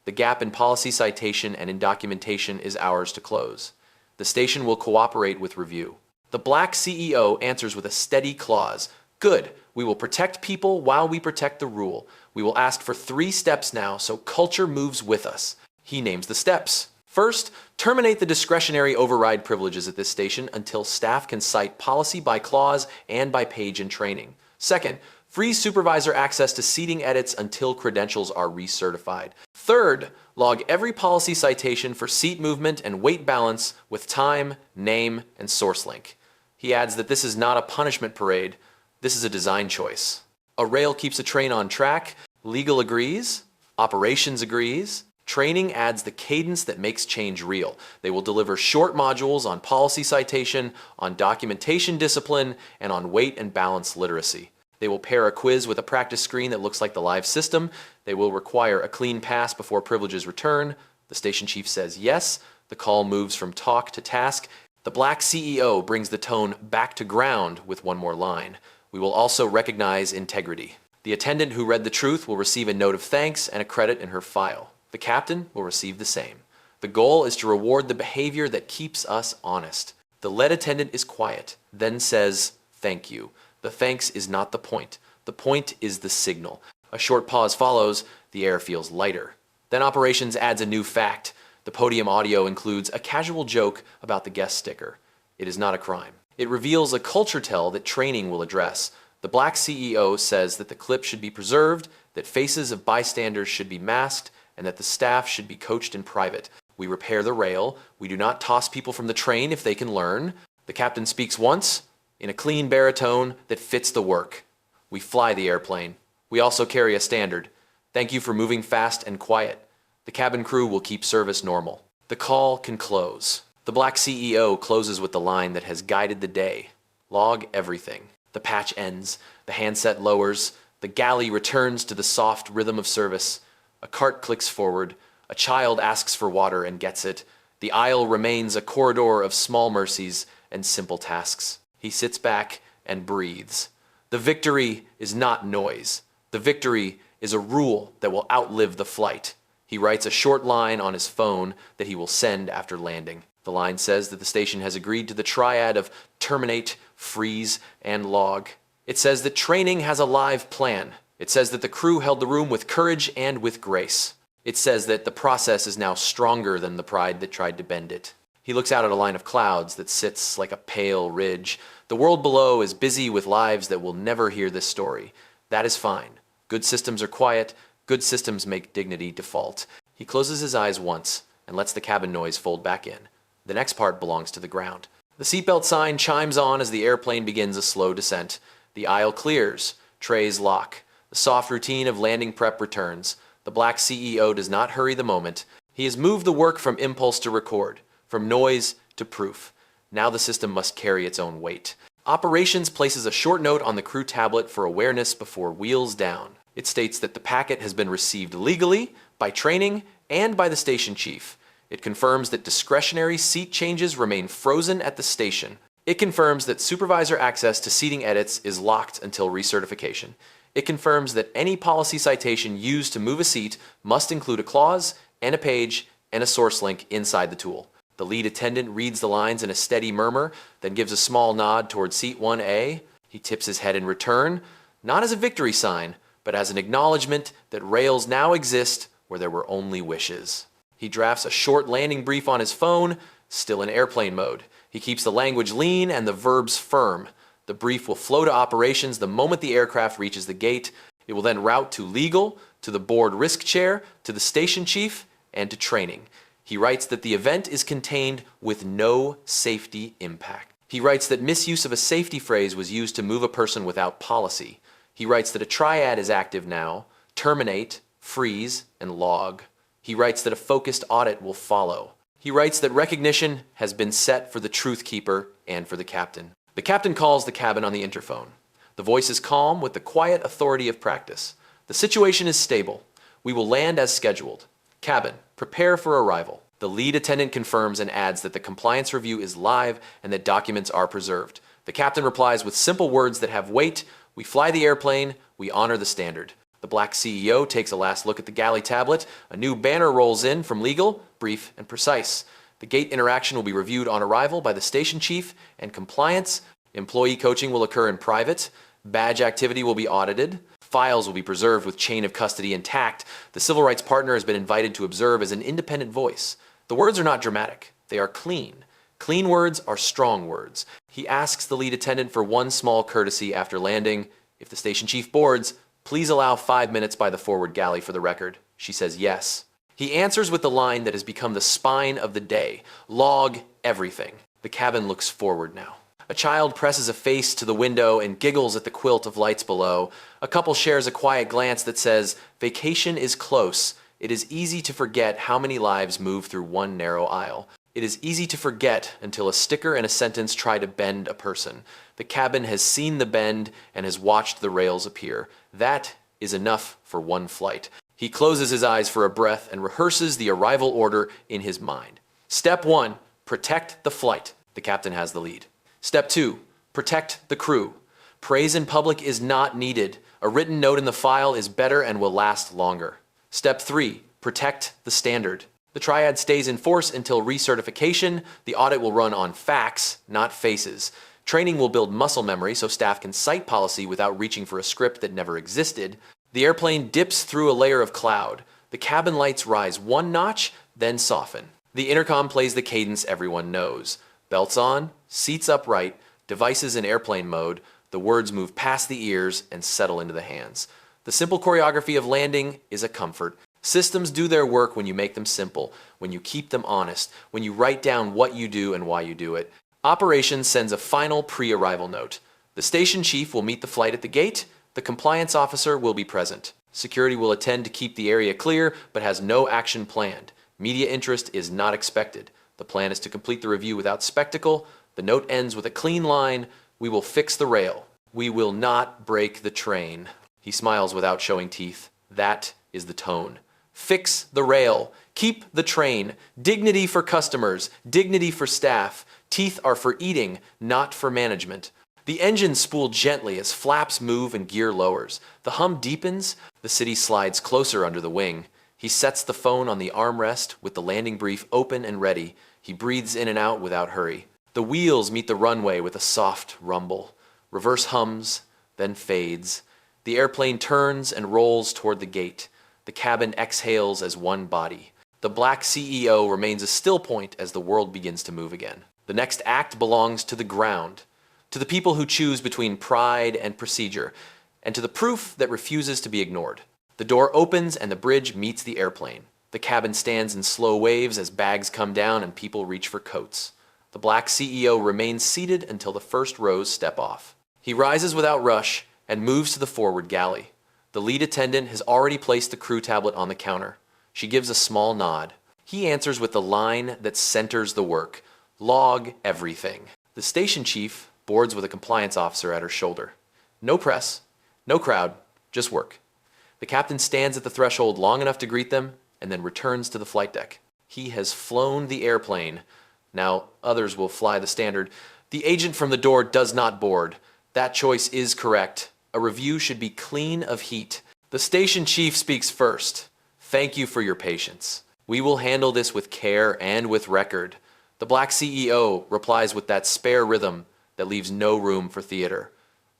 Speaker 2: The gap in policy citation and in documentation is ours to close. The station will cooperate with review. The black CEO answers with a steady clause. Good. We will protect people while we protect the rule. We will ask for 3 steps now so culture moves with us. He names the steps. First, terminate the discretionary override privileges at this station until staff can cite policy by clause and by page in training. Second, freeze supervisor access to seating edits until credentials are recertified. Third, log every policy citation for seat movement and weight balance with time, name, and source link. He adds that this is not a punishment parade, this is a design choice. A rail keeps a train on track, legal agrees, operations agrees, training adds the cadence that makes change real. They will deliver short modules on policy citation, on documentation discipline, and on weight and balance literacy. They will pair a quiz with a practice screen that looks like the live system. They will require a clean pass before privileges return. The station chief says yes. The call moves from talk to task. The black CEO brings the tone back to ground with one more line. We will also recognize integrity. The attendant who read the truth will receive a note of thanks and a credit in her file. The captain will receive the same. The goal is to reward the behavior that keeps us honest. The lead attendant is quiet, then says, thank you. The thanks is not the point. The point is the signal. A short pause follows. The air feels lighter. Then operations adds a new fact. The podium audio includes a casual joke about the guest sticker. It is not a crime. It reveals a culture tell that training will address. The black CEO says that the clip should be preserved, that faces of bystanders should be masked, and that the staff should be coached in private. We repair the rail. We do not toss people from the train if they can learn. The captain speaks once, in a clean baritone that fits the work. We fly the airplane. We also carry a standard. Thank you for moving fast and quiet. The cabin crew will keep service normal. The call can close. The black CEO closes with the line that has guided the day. Log everything. The patch ends. The handset lowers. The galley returns to the soft rhythm of service. A cart clicks forward. A child asks for water and gets it. The aisle remains a corridor of small mercies and simple tasks. He sits back and breathes. The victory is not noise. The victory is a rule that will outlive the flight. He writes a short line on his phone that he will send after landing. The line says that the station has agreed to the triad of terminate, freeze, and log. It says that training has a live plan. It says that the crew held the room with courage and with grace. It says that the process is now stronger than the pride that tried to bend it. He looks out at a line of clouds that sits like a pale ridge. The world below is busy with lives that will never hear this story. That is fine. Good systems are quiet. Good systems make dignity default. He closes his eyes once and lets the cabin noise fold back in. The next part belongs to the ground. The seatbelt sign chimes on as the airplane begins a slow descent. The aisle clears. Trays lock. The soft routine of landing prep returns. The black CEO does not hurry the moment. He has moved the work from impulse to record, from noise to proof. Now the system must carry its own weight. Operations places a short note on the crew tablet for awareness before wheels down. It states that the packet has been received legally, by training, and by the station chief. It confirms that discretionary seat changes remain frozen at the station. It confirms that supervisor access to seating edits is locked until recertification. It confirms that any policy citation used to move a seat must include a clause and a page and a source link inside the tool. The lead attendant reads the lines in a steady murmur, then gives a small nod toward seat 1A. He tips his head in return, not as a victory sign, but as an acknowledgement that rails now exist where there were only wishes. He drafts a short landing brief on his phone, still in airplane mode. He keeps the language lean and the verbs firm. The brief will flow to operations the moment the aircraft reaches the gate. It will then route to legal, to the board risk chair, to the station chief, and to training. He writes that the event is contained with no safety impact. He writes that misuse of a safety phrase was used to move a person without policy. He writes that a triad is active now: terminate, freeze, and log. He writes that a focused audit will follow. He writes that recognition has been set for the truth keeper and for the captain. The captain calls the cabin on the interphone. The voice is calm with the quiet authority of practice. The situation is stable. We will land as scheduled. Cabin, prepare for arrival. The lead attendant confirms and adds that the compliance review is live and that documents are preserved. The captain replies with simple words that have weight: we fly the airplane, we honor the standard. The black CEO takes a last look at the galley tablet. A new banner rolls in from legal, brief, and precise. The gate interaction will be reviewed on arrival by the station chief and compliance. Employee coaching will occur in private. Badge activity will be audited. Files will be preserved with chain of custody intact. The civil rights partner has been invited to observe as an independent voice. The words are not dramatic. They are clean. Clean words are strong words. He asks the lead attendant for one small courtesy after landing. If the station chief boards, please allow 5 minutes by the forward galley for the record. She says yes. He answers with the line that has become the spine of the day: log everything. The cabin looks forward now. A child presses a face to the window and giggles at the quilt of lights below. A couple shares a quiet glance that says, vacation is close. It is easy to forget how many lives move through one narrow aisle. It is easy to forget until a sticker and a sentence try to bend a person. The cabin has seen the bend and has watched the rails appear. That is enough for one flight. He closes his eyes for a breath and rehearses the arrival order in his mind. Step 1, protect the flight. The captain has the lead. Step 2, protect the crew. Praise in public is not needed. A written note in the file is better and will last longer. Step 3, protect the standard. The triad stays in force until recertification. The audit will run on facts, not faces. Training will build muscle memory so staff can cite policy without reaching for a script that never existed. The airplane dips through a layer of cloud. The cabin lights rise one notch, then soften. The intercom plays the cadence everyone knows. Belts on, seats upright, devices in airplane mode. The words move past the ears and settle into the hands. The simple choreography of landing is a comfort. Systems do their work when you make them simple, when you keep them honest, when you write down what you do and why you do it. Operations sends a final pre-arrival note. The station chief will meet the flight at the gate. The compliance officer will be present. Security will attend to keep the area clear, but has no action planned. Media interest is not expected. The plan is to complete the review without spectacle. The note ends with a clean line: we will fix the rail. We will not break the train. He smiles without showing teeth. That is the tone. Fix the rail. Keep the train. Dignity for customers. Dignity for staff. Teeth are for eating, not for management. The engines spool gently as flaps move and gear lowers. The hum deepens. The city slides closer under the wing. He sets the phone on the armrest with the landing brief open and ready. He breathes in and out without hurry. The wheels meet the runway with a soft rumble. Reverse hums, then fades. The airplane turns and rolls toward the gate. The cabin exhales as one body. The black CEO remains a still point as the world begins to move again. The next act belongs to the ground, to the people who choose between pride and procedure, and to the proof that refuses to be ignored. The door opens and the bridge meets the airplane. The cabin stands in slow waves as bags come down and people reach for coats. The black CEO remains seated until the first rows step off. He rises without rush and moves to the forward galley. The lead attendant has already placed the crew tablet on the counter. She gives a small nod. He answers with the line that centers the work: log everything. The station chief boards with a compliance officer at her shoulder. No press, no crowd, just work. The captain stands at the threshold long enough to greet them and then returns to the flight deck. He has flown the airplane. Now others will fly the standard. The agent from the door does not board. That choice is correct. A review should be clean of heat. The station chief speaks first. Thank you for your patience. We will handle this with care and with record. The black CEO replies with that spare rhythm that leaves no room for theater.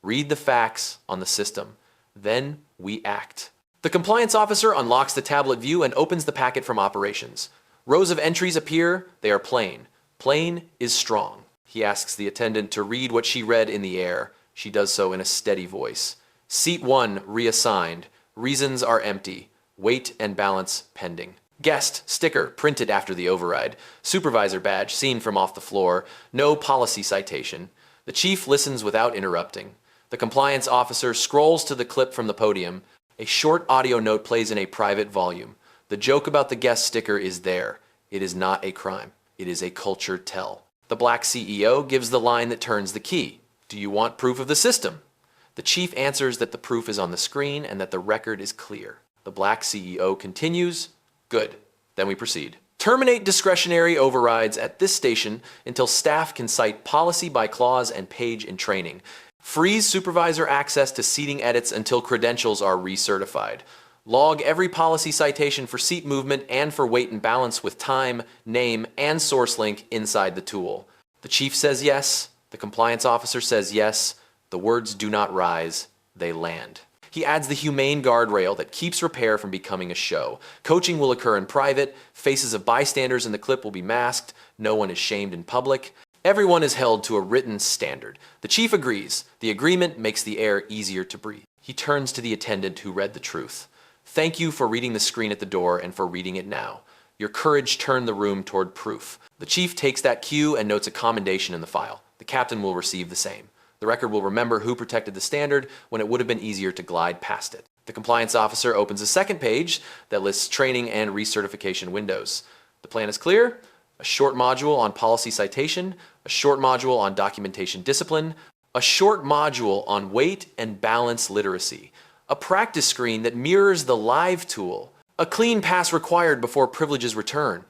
Speaker 2: Read the facts on the system. Then we act. The compliance officer unlocks the tablet view and opens the packet from operations. Rows of entries appear. They are plain. Plain is strong. He asks the attendant to read what she read in the air. She does so in a steady voice. Seat 1 reassigned. Reasons are empty. Weight and balance pending. Guest sticker printed after the override. Supervisor badge seen from off the floor. No policy citation. The chief listens without interrupting. The compliance officer scrolls to the clip from the podium. A short audio note plays in a private volume. The joke about the guest sticker is there. It is not a crime. It is a culture tell. The black CEO gives the line that turns the key. Do you want proof of the system? The chief answers that the proof is on the screen and that the record is clear. The black CEO continues. Good. Then we proceed. Terminate discretionary overrides at this station until staff can cite policy by clause and page in training. Freeze supervisor access to seating edits until credentials are recertified. Log every policy citation for seat movement and for weight and balance with time, name, and source link inside the tool. The chief says yes. The compliance officer says yes. The words do not rise. They land. He adds the humane guardrail that keeps repair from becoming a show. Coaching will occur in private. Faces of bystanders in the clip will be masked. No one is shamed in public. Everyone is held to a written standard. The chief agrees. The agreement makes the air easier to breathe. He turns to the attendant who read the truth. Thank you for reading the screen at the door and for reading it now. Your courage turned the room toward proof. The chief takes that cue and notes a commendation in the file. The captain will receive the same. The record will remember who protected the standard when it would have been easier to glide past it. The compliance officer opens a second page that lists training and recertification windows. The plan is clear. A short module on policy citation, a short module on documentation discipline, a short module on weight and balance literacy, a practice screen that mirrors the live tool, a clean pass required before privileges return.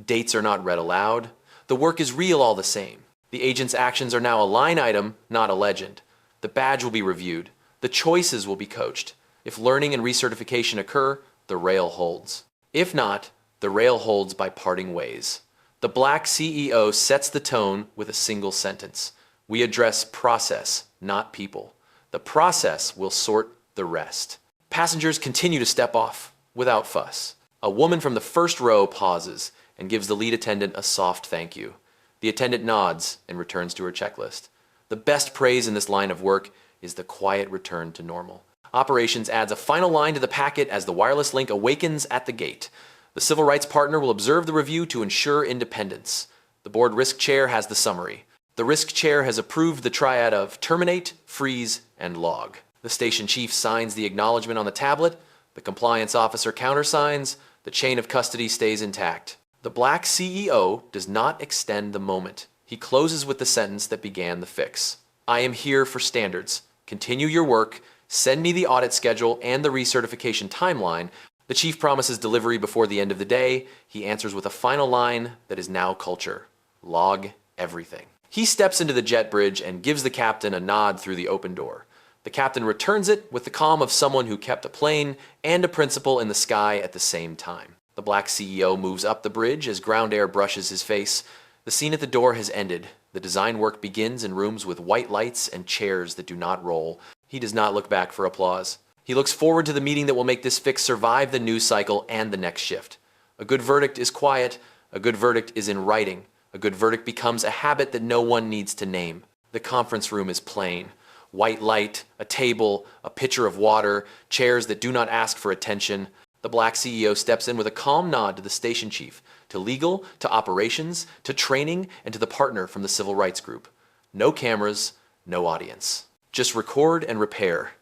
Speaker 2: Dates are not read aloud. The work is real all the same. The agent's actions are now a line item, not a legend. The badge will be reviewed. The choices will be coached. If learning and recertification occur, the rail holds. If not, the rail holds by parting ways. The black CEO sets the tone with a single sentence. We address process, not people. The process will sort the rest. Passengers continue to step off without fuss. A woman from the first row pauses and gives the lead attendant a soft thank you. The attendant nods and returns to her checklist. The best praise in this line of work is the quiet return to normal. Operations adds a final line to the packet as the wireless link awakens at the gate. The civil rights partner will observe the review to ensure independence. The board risk chair has the summary. The risk chair has approved the triad of terminate, freeze, and log. The station chief signs the acknowledgement on the tablet. The compliance officer countersigns. The chain of custody stays intact. The black CEO does not extend the moment. He closes with the sentence that began the fix. I am here for standards. Continue your work. Send me the audit schedule and the recertification timeline. The chief promises delivery before the end of the day. He answers with a final line that is now culture. Log everything. He steps into the jet bridge and gives the captain a nod through the open door. The captain returns it with the calm of someone who kept a plane and a principal in the sky at the same time. The black CEO moves up the bridge as ground air brushes his face. The scene at the door has ended. The design work begins in rooms with white lights and chairs that do not roll. He does not look back for applause. He looks forward to the meeting that will make this fix survive the news cycle and the next shift. A good verdict is quiet. A good verdict is in writing. A good verdict becomes a habit that no one needs to name. The conference room is plain. White light, a table, a pitcher of water, chairs that do not ask for attention. The black CEO steps in with a calm nod to the station chief, to legal, to operations, to training, and to the partner from the civil rights group. No cameras, no audience. Just record and repair.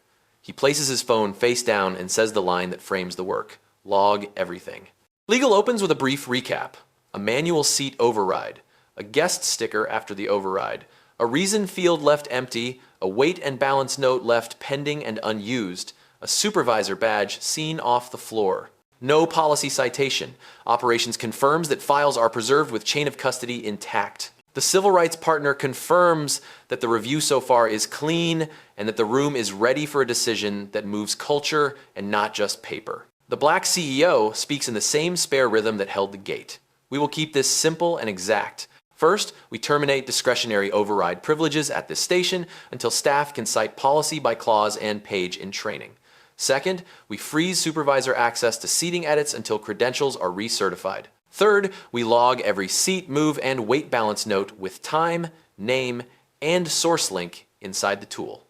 Speaker 2: He places his phone face down and says the line that frames the work. Log everything. Legal opens with a brief recap. A manual seat override. A guest sticker after the override. A reason field left empty. A weight and balance note left pending and unused. A supervisor badge seen off the floor. No policy citation. Operations confirms that files are preserved with chain of custody intact. The civil rights partner confirms that the review so far is clean and that the room is ready for a decision that moves culture and not just paper. The black CEO speaks in the same spare rhythm that held the gate. We will keep this simple and exact. First, we terminate discretionary override privileges at this station until staff can cite policy by clause and page in training. Second, we freeze supervisor access to seating edits until credentials are recertified. Third, we log every seat, move, and weight balance note with time, name, and source link inside the tool.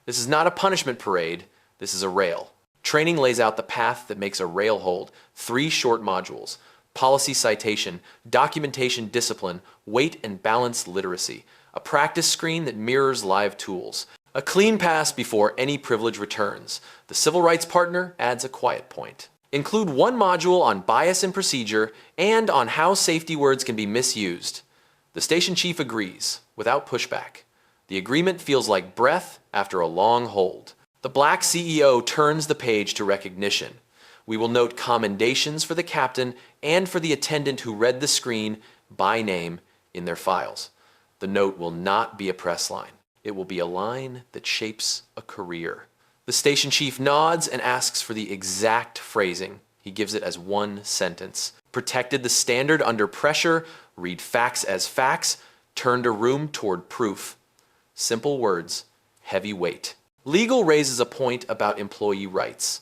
Speaker 2: This is not a punishment parade, this is a rail. Training lays out the path that makes a rail hold. 3 short modules: policy citation, documentation discipline, weight and balance literacy, a practice screen that mirrors live tools, a clean pass before any privilege returns. The civil rights partner adds a quiet point. Include 1 module on bias and procedure and on how safety words can be misused. The station chief agrees, without pushback. The agreement feels like breath after a long hold. The black CEO turns the page to recognition. We will note commendations for the captain and for the attendant who read the screen by name in their files. The note will not be a press line. It will be a line that shapes a career. The station chief nods and asks for the exact phrasing. He gives it as 1 sentence. Protected the standard under pressure, read facts as facts, turned a room toward proof. Simple words, heavy weight. Legal raises a point about employee rights.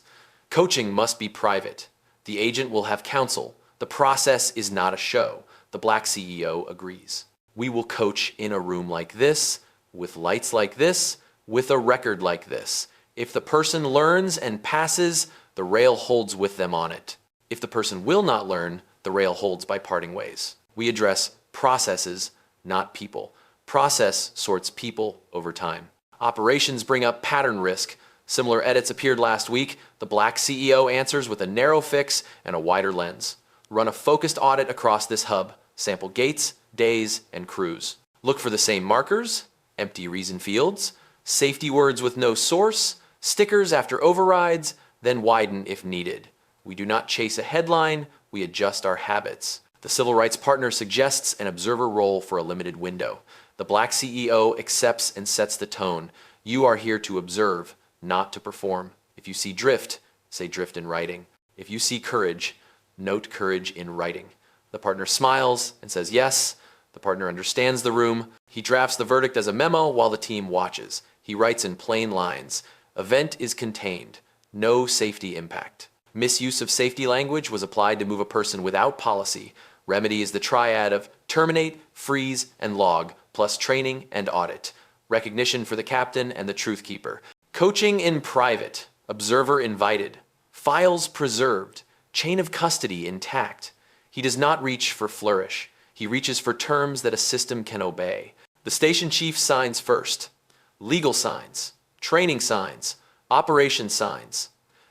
Speaker 2: Coaching must be private. The agent will have counsel. The process is not a show. The black CEO agrees. We will coach in a room like this, with lights like this, with a record like this. If the person learns and passes, the rail holds with them on it. If the person will not learn, the rail holds by parting ways. We address processes, not people. Process sorts people over time. Operations bring up pattern risk. Similar edits appeared last week. The black CEO answers with a narrow fix and a wider lens. Run a focused audit across this hub. Sample gates, days, and crews. Look for the same markers, empty reason fields, safety words with no source, stickers after overrides, then widen if needed. We do not chase a headline, we adjust our habits. The civil rights partner suggests an observer role for a limited window. The black CEO accepts and sets the tone. You are here to observe, not to perform. If you see drift, say drift in writing. If you see courage, note courage in writing. The partner smiles and says yes. The partner understands the room. He drafts the verdict as a memo while the team watches. He writes in plain lines. Event is contained. No safety impact. Misuse of safety language was applied to move a person without policy. Remedy is the triad of terminate, freeze, and log, plus training and audit. Recognition for the captain and the truth keeper. Coaching in private. Observer invited. Files preserved. Chain of custody intact. He does not reach for flourish. He reaches for terms that a system can obey. The station chief signs first. Legal signs. Training signs. Operation signs.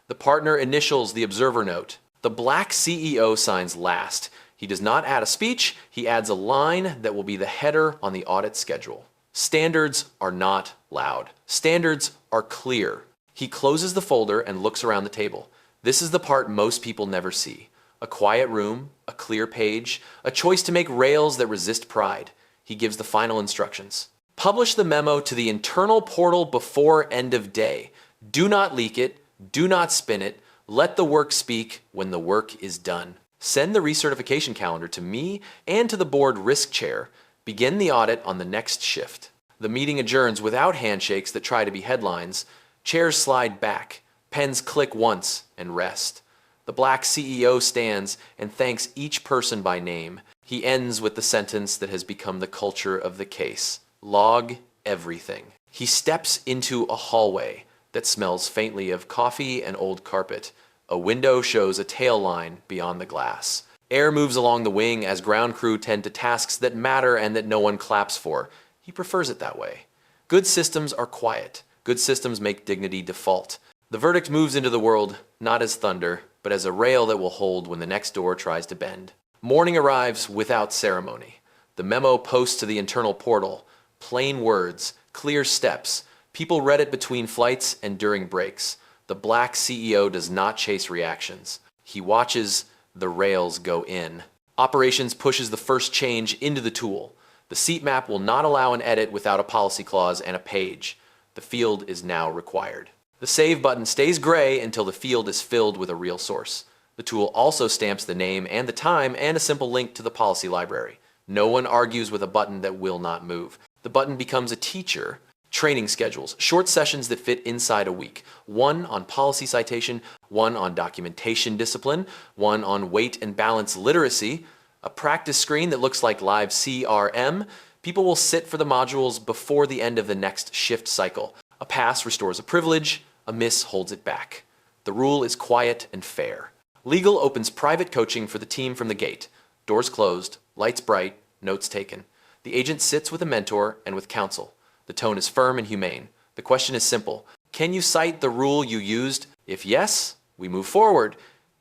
Speaker 2: The partner initials the observer note. The black CEO signs last. He does not add a speech, he adds a line that will be the header on the audit schedule. Standards are not loud. Standards are clear. He closes the folder and looks around the table. This is the part most people never see. A quiet room, a clear page, a choice to make rails that resist pride. He gives the final instructions. Publish the memo to the internal portal before end of day. Do not leak it, do not spin it. Let the work speak when the work is done. Send the recertification calendar to me and to the board risk chair. Begin the audit on the next shift. The meeting adjourns without handshakes that try to be headlines. Chairs slide back. Pens click once and rest. The black CEO stands and thanks each person by name. He ends with the sentence that has become the culture of the case. Log everything. He steps into a hallway that smells faintly of coffee and old carpet. A window shows a tail line beyond the glass. Air moves along the wing as ground crew tend to tasks that matter and that no one claps for. He prefers it that way. Good systems are quiet. Good systems make dignity default. The verdict moves into the world, not as thunder, but as a rail that will hold when the next door tries to bend. Morning arrives without ceremony. The memo posts to the internal portal. Plain words, clear steps. People read it between flights and during breaks. The black CEO does not chase reactions. He watches the rails go in. Operations pushes the first change into the tool. The seat map will not allow an edit without a policy clause and a page. The field is now required. The save button stays gray until the field is filled with a real source. The tool also stamps the name and the time and a simple link to the policy library. No one argues with a button that will not move. The button becomes a teacher. Training schedules, short sessions that fit inside a week. One on policy citation, one on documentation discipline, one on weight and balance literacy, a practice screen that looks like live CRM. People will sit for the modules before the end of the next shift cycle. A pass restores a privilege, a miss holds it back. The rule is quiet and fair. Legal opens private coaching for the team from the gate. Doors closed, lights bright, notes taken. The agent sits with a mentor and with counsel. The tone is firm and humane. The question is simple. Can you cite the rule you used? If yes, we move forward.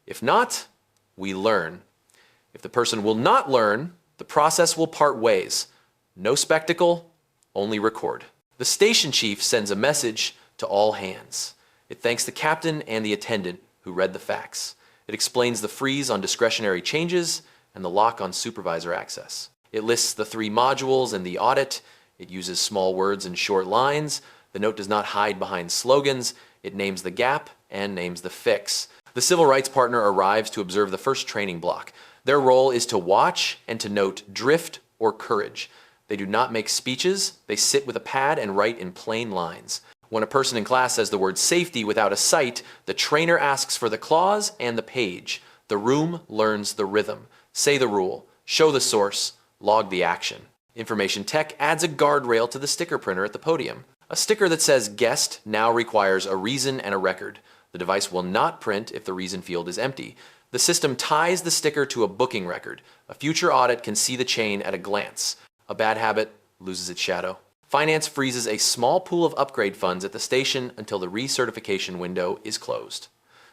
Speaker 2: If not, we learn. If the person will not learn, the process will part ways. No spectacle, only record. The station chief sends a message to all hands. It thanks the captain and the attendant who read the facts. It explains the freeze on discretionary changes and the lock on supervisor access. It lists the 3 modules and the audit. It uses small words and short lines. The note does not hide behind slogans. It names the gap and names the fix. The civil rights partner arrives to observe the first training block. Their role is to watch and to note drift or courage. They do not make speeches. They sit with a pad and write in plain lines. When a person in class says the word safety without a cite, the trainer asks for the clause and the page. The room learns the rhythm. Say the rule, show the source, log the action. Information tech adds a guardrail to the sticker printer at the podium. A sticker that says guest now requires a reason and a record. The device will not print if the reason field is empty. The system ties the sticker to a booking record. A future audit can see the chain at a glance. A bad habit loses its shadow. Finance freezes a small pool of upgrade funds at the station until the recertification window is closed.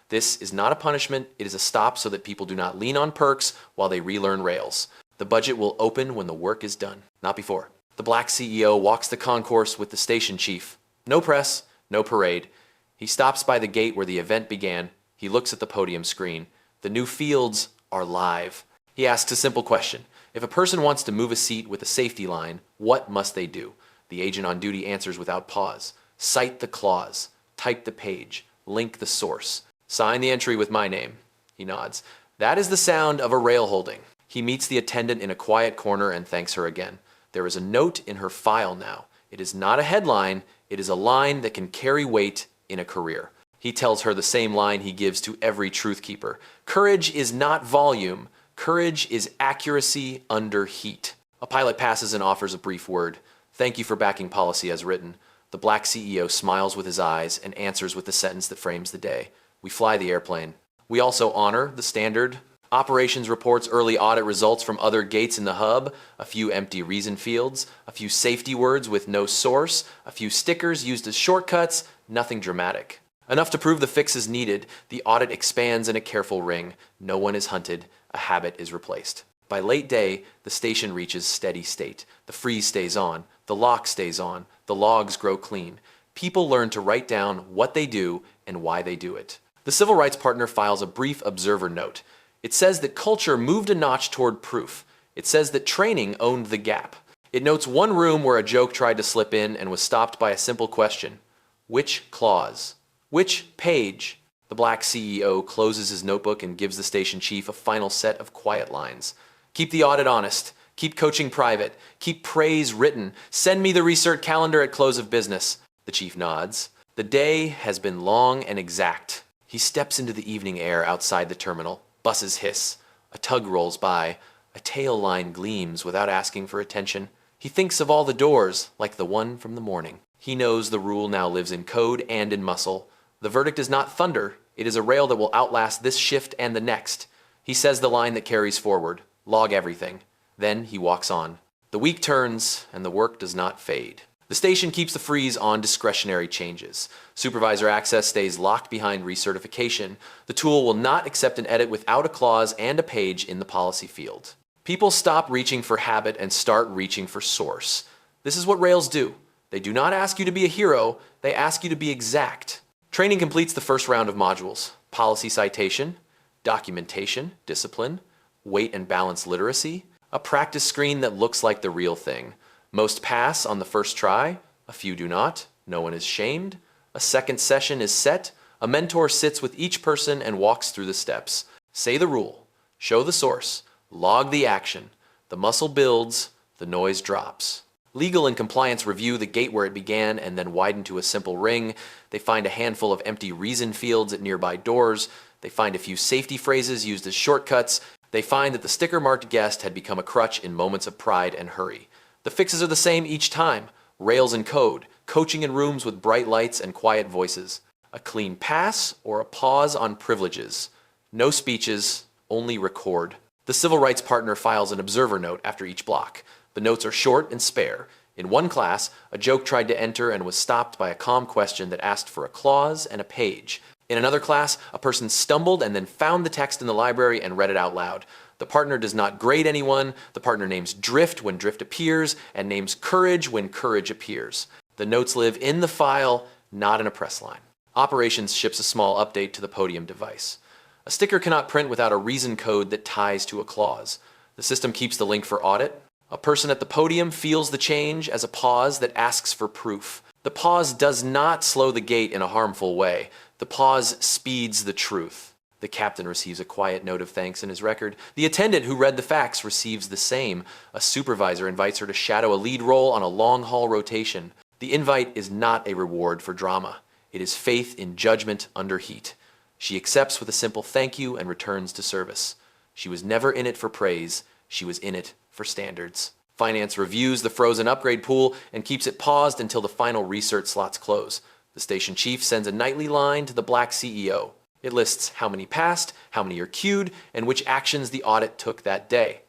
Speaker 2: This is not a punishment, it is a stop so that people do not lean on perks while they relearn Rails. The budget will open when the work is done, not before. The black CEO walks the concourse with the station chief. No press, no parade. He stops by the gate where the event began. He looks at the podium screen. The new fields are live. He asks a simple question. If a person wants to move a seat with a safety line, what must they do? The agent on duty answers without pause. Cite the clause. Type the page. Link the source. Sign the entry with my name. He nods. That is the sound of a rail holding. He meets the attendant in a quiet corner and thanks her again. There is a note in her file now. It is not a headline. It is a line that can carry weight in a career. He tells her the same line he gives to every truth keeper. Courage is not volume. Courage is accuracy under heat. A pilot passes and offers a brief word. Thank you for backing policy as written. The black CEO smiles with his eyes and answers with the sentence that frames the day. We fly the airplane. We also honor the standard. Operations reports early audit results from other gates in the hub, a few empty reason fields, a few safety words with no source, a few stickers used as shortcuts, nothing dramatic. Enough to prove the fix is needed. The audit expands in a careful ring. No one is hunted. A habit is replaced. By late day, the station reaches steady state. The freeze stays on. The lock stays on. The logs grow clean. People learn to write down what they do and why they do it. The civil rights partner files a brief observer note. It says that culture moved a notch toward proof. It says that training owned the gap. It notes one room where a joke tried to slip in and was stopped by a simple question. Which clause? Which page? The black CEO closes his notebook and gives the station chief a final set of quiet lines. Keep the audit honest. Keep coaching private. Keep praise written. Send me the recert calendar at close of business. The chief nods. The day has been long and exact. He steps into the evening air outside the terminal. Buses hiss. A tug rolls by. A tail line gleams without asking for attention. He thinks of all the doors, like the one from the morning. He knows the rule now lives in code and in muscle. The verdict is not thunder. It is a rail that will outlast this shift and the next. He says the line that carries forward. Log everything. Then he walks on. The week turns, and the work does not fade. The station keeps the freeze on discretionary changes. Supervisor access stays locked behind recertification. The tool will not accept an edit without a clause and a page in the policy field. People stop reaching for habit and start reaching for source. This is what Rails do. They do not ask you to be a hero, they ask you to be exact. Training completes the first round of modules. Policy citation, documentation, discipline, weight and balance literacy, a practice screen that looks like the real thing. Most pass on the first try, a few do not, no one is shamed, A second session is set. A mentor sits with each person and walks through the steps. Say the rule. Show the source. Log the action. The muscle builds. The noise drops. Legal and compliance review the gate where it began and then widen to a simple ring. They find a handful of empty reason fields at nearby doors. They find a few safety phrases used as shortcuts. They find that the sticker-marked guest had become a crutch in moments of pride and hurry. The fixes are the same each time. Rails and code, coaching in rooms with bright lights and quiet voices. A clean pass or a pause on privileges. No speeches, only record. The civil rights partner files an observer note after each block. The notes are short and spare. In one class, a joke tried to enter and was stopped by a calm question that asked for a clause and a page. In another class, a person stumbled and then found the text in the library and read it out loud. The partner does not grade anyone. The partner names drift when drift appears and names courage when courage appears. The notes live in the file, not in a press line. Operations ships a small update to the podium device. A sticker cannot print without a reason code that ties to a clause. The system keeps the link for audit. A person at the podium feels the change as a pause that asks for proof. The pause does not slow the gate in a harmful way. The pause speeds the truth. The captain receives a quiet note of thanks in his record. The attendant who read the facts receives the same. A supervisor invites her to shadow a lead role on a long-haul rotation. The invite is not a reward for drama. It is faith in judgment under heat. She accepts with a simple thank you and returns to service. She was never in it for praise. She was in it for standards. Finance reviews the frozen upgrade pool and keeps it paused until the final research slots close. The station chief sends a nightly line to the black CEO. It lists how many passed, how many are queued, and which actions the audit took that day.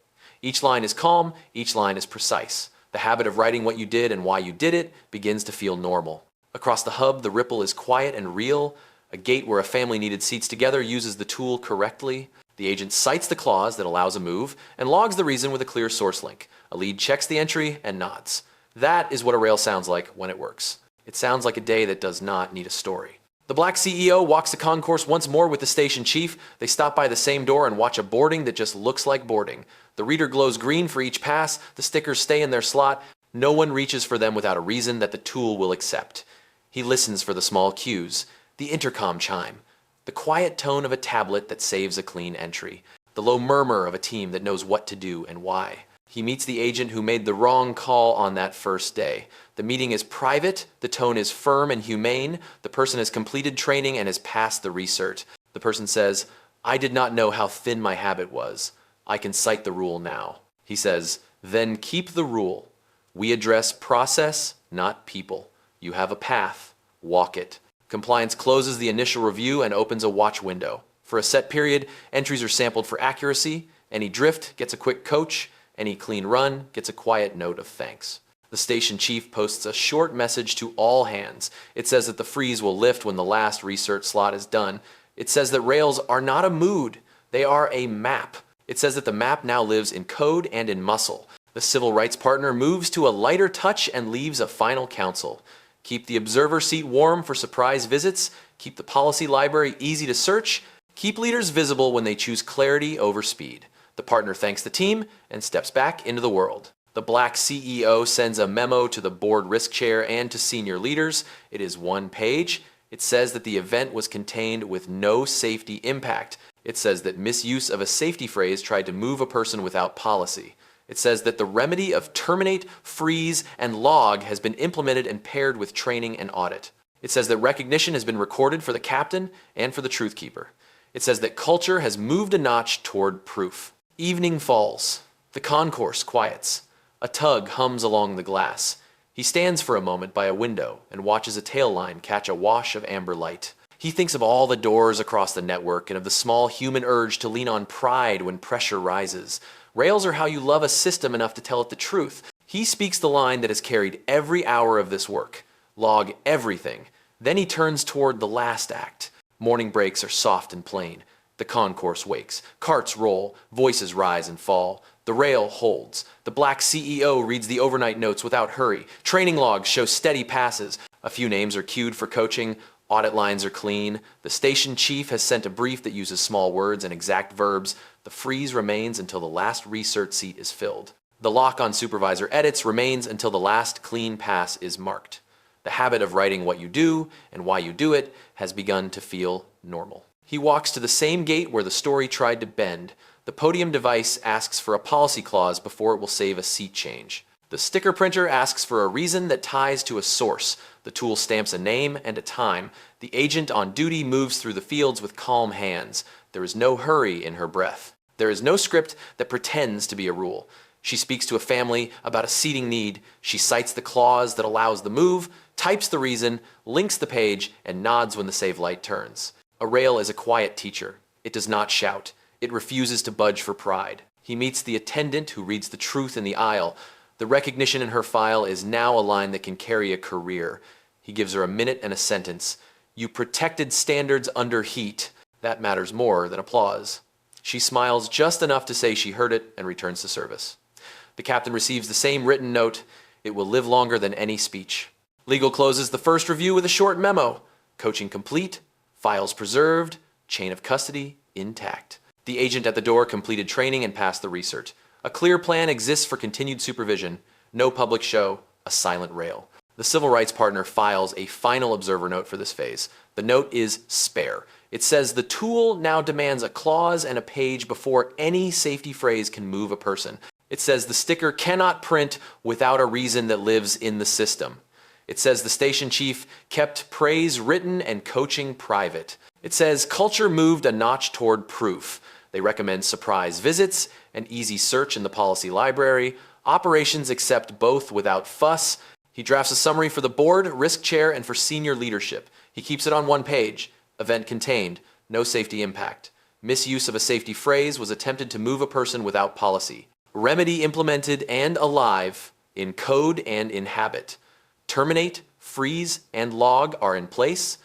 Speaker 2: Each line is calm, each line is precise. The habit of writing what you did and why you did it begins to feel normal. Across the hub, the ripple is quiet and real. A gate where a family needed seats together uses the tool correctly. The agent cites the clause that allows a move and logs the reason with a clear source link. A lead checks the entry and nods. That is what a rail sounds like when it works. It sounds like a day that does not need a story. The black CEO walks the concourse once more with the station chief. They stop by the same door and watch a boarding that just looks like boarding. The reader glows green for each pass. The stickers stay in their slot. No one reaches for them without a reason that the tool will accept. He listens for the small cues, the intercom chime, the quiet tone of a tablet that saves a clean entry, the low murmur of a team that knows what to do and why. He meets the agent who made the wrong call on that first day. The meeting is private, the tone is firm and humane, the person has completed training and has passed the recert. The person says, "I did not know how thin my habit was. I can cite the rule now." He says, "Then keep the rule. We address process, not people. You have a path. Walk it." Compliance closes the initial review and opens a watch window. For a set period, entries are sampled for accuracy. Any drift gets a quick coach. Any clean run gets a quiet note of thanks. The station chief posts a short message to all hands. It says that the freeze will lift when the last research slot is done. It says that rails are not a mood. They are a map. It says that the map now lives in code and in muscle. The civil rights partner moves to a lighter touch and leaves a final counsel. Keep the observer seat warm for surprise visits. Keep the policy library easy to search. Keep leaders visible when they choose clarity over speed. The partner thanks the team and steps back into the world. The black CEO sends a memo to the board risk chair and to senior leaders. It is one page. It says that the event was contained with no safety impact. It says that misuse of a safety phrase tried to move a person without policy. It says that the remedy of terminate, freeze, and log has been implemented and paired with training and audit. It says that recognition has been recorded for the captain and for the truth keeper. It says that culture has moved a notch toward proof. Evening falls. The concourse quiets. A tug hums along the glass. He stands for a moment by a window and watches a tail line catch a wash of amber light. He thinks of all the doors across the network and of the small human urge to lean on pride when pressure rises. Rails are how you love a system enough to tell it the truth. He speaks the line that has carried every hour of this work. Log everything. Then he turns toward the last act. Morning breaks are soft and plain. The concourse wakes. Carts roll. Voices rise and fall. The rail holds. The black CEO reads the overnight notes without hurry. Training logs show steady passes. A few names are queued for coaching. Audit lines are clean. The station chief has sent a brief that uses small words and exact verbs. The freeze remains until the last research seat is filled. The lock on supervisor edits remains until the last clean pass is marked. The habit of writing what you do and why you do it has begun to feel normal. He walks to the same gate where the story tried to bend. The podium device asks for a policy clause before it will save a seat change. The sticker printer asks for a reason that ties to a source. The tool stamps a name and a time. The agent on duty moves through the fields with calm hands. There is no hurry in her breath. There is no script that pretends to be a rule. She speaks to a family about a seating need. She cites the clause that allows the move, types the reason, links the page, and nods when the save light turns. A rail is a quiet teacher. It does not shout. It refuses to budge for pride. He meets the attendant who reads the truth in the aisle. The recognition in her file is now a line that can carry a career. He gives her a minute and a sentence. You protected standards under heat. That matters more than applause. She smiles just enough to say she heard it and returns to service. The captain receives the same written note. It will live longer than any speech. Legal closes the first review with a short memo. Coaching complete, files preserved, chain of custody intact. The agent at the door completed training and passed the recert. A clear plan exists for continued supervision. No public show, a silent rail. The civil rights partner files a final observer note for this phase. The note is spare. It says the tool now demands a clause and a page before any safety phrase can move a person. It says the sticker cannot print without a reason that lives in the system. It says the station chief kept praise written and coaching private. It says culture moved a notch toward proof. They recommend surprise visits, an easy search in the policy library, operations accept both without fuss. He drafts a summary for the board, risk chair, and for senior leadership. He keeps it on one page. Event contained, no safety impact. Misuse of a safety phrase was attempted to move a person without policy. Remedy implemented and alive in code and in habit. Terminate, freeze, and log are in place.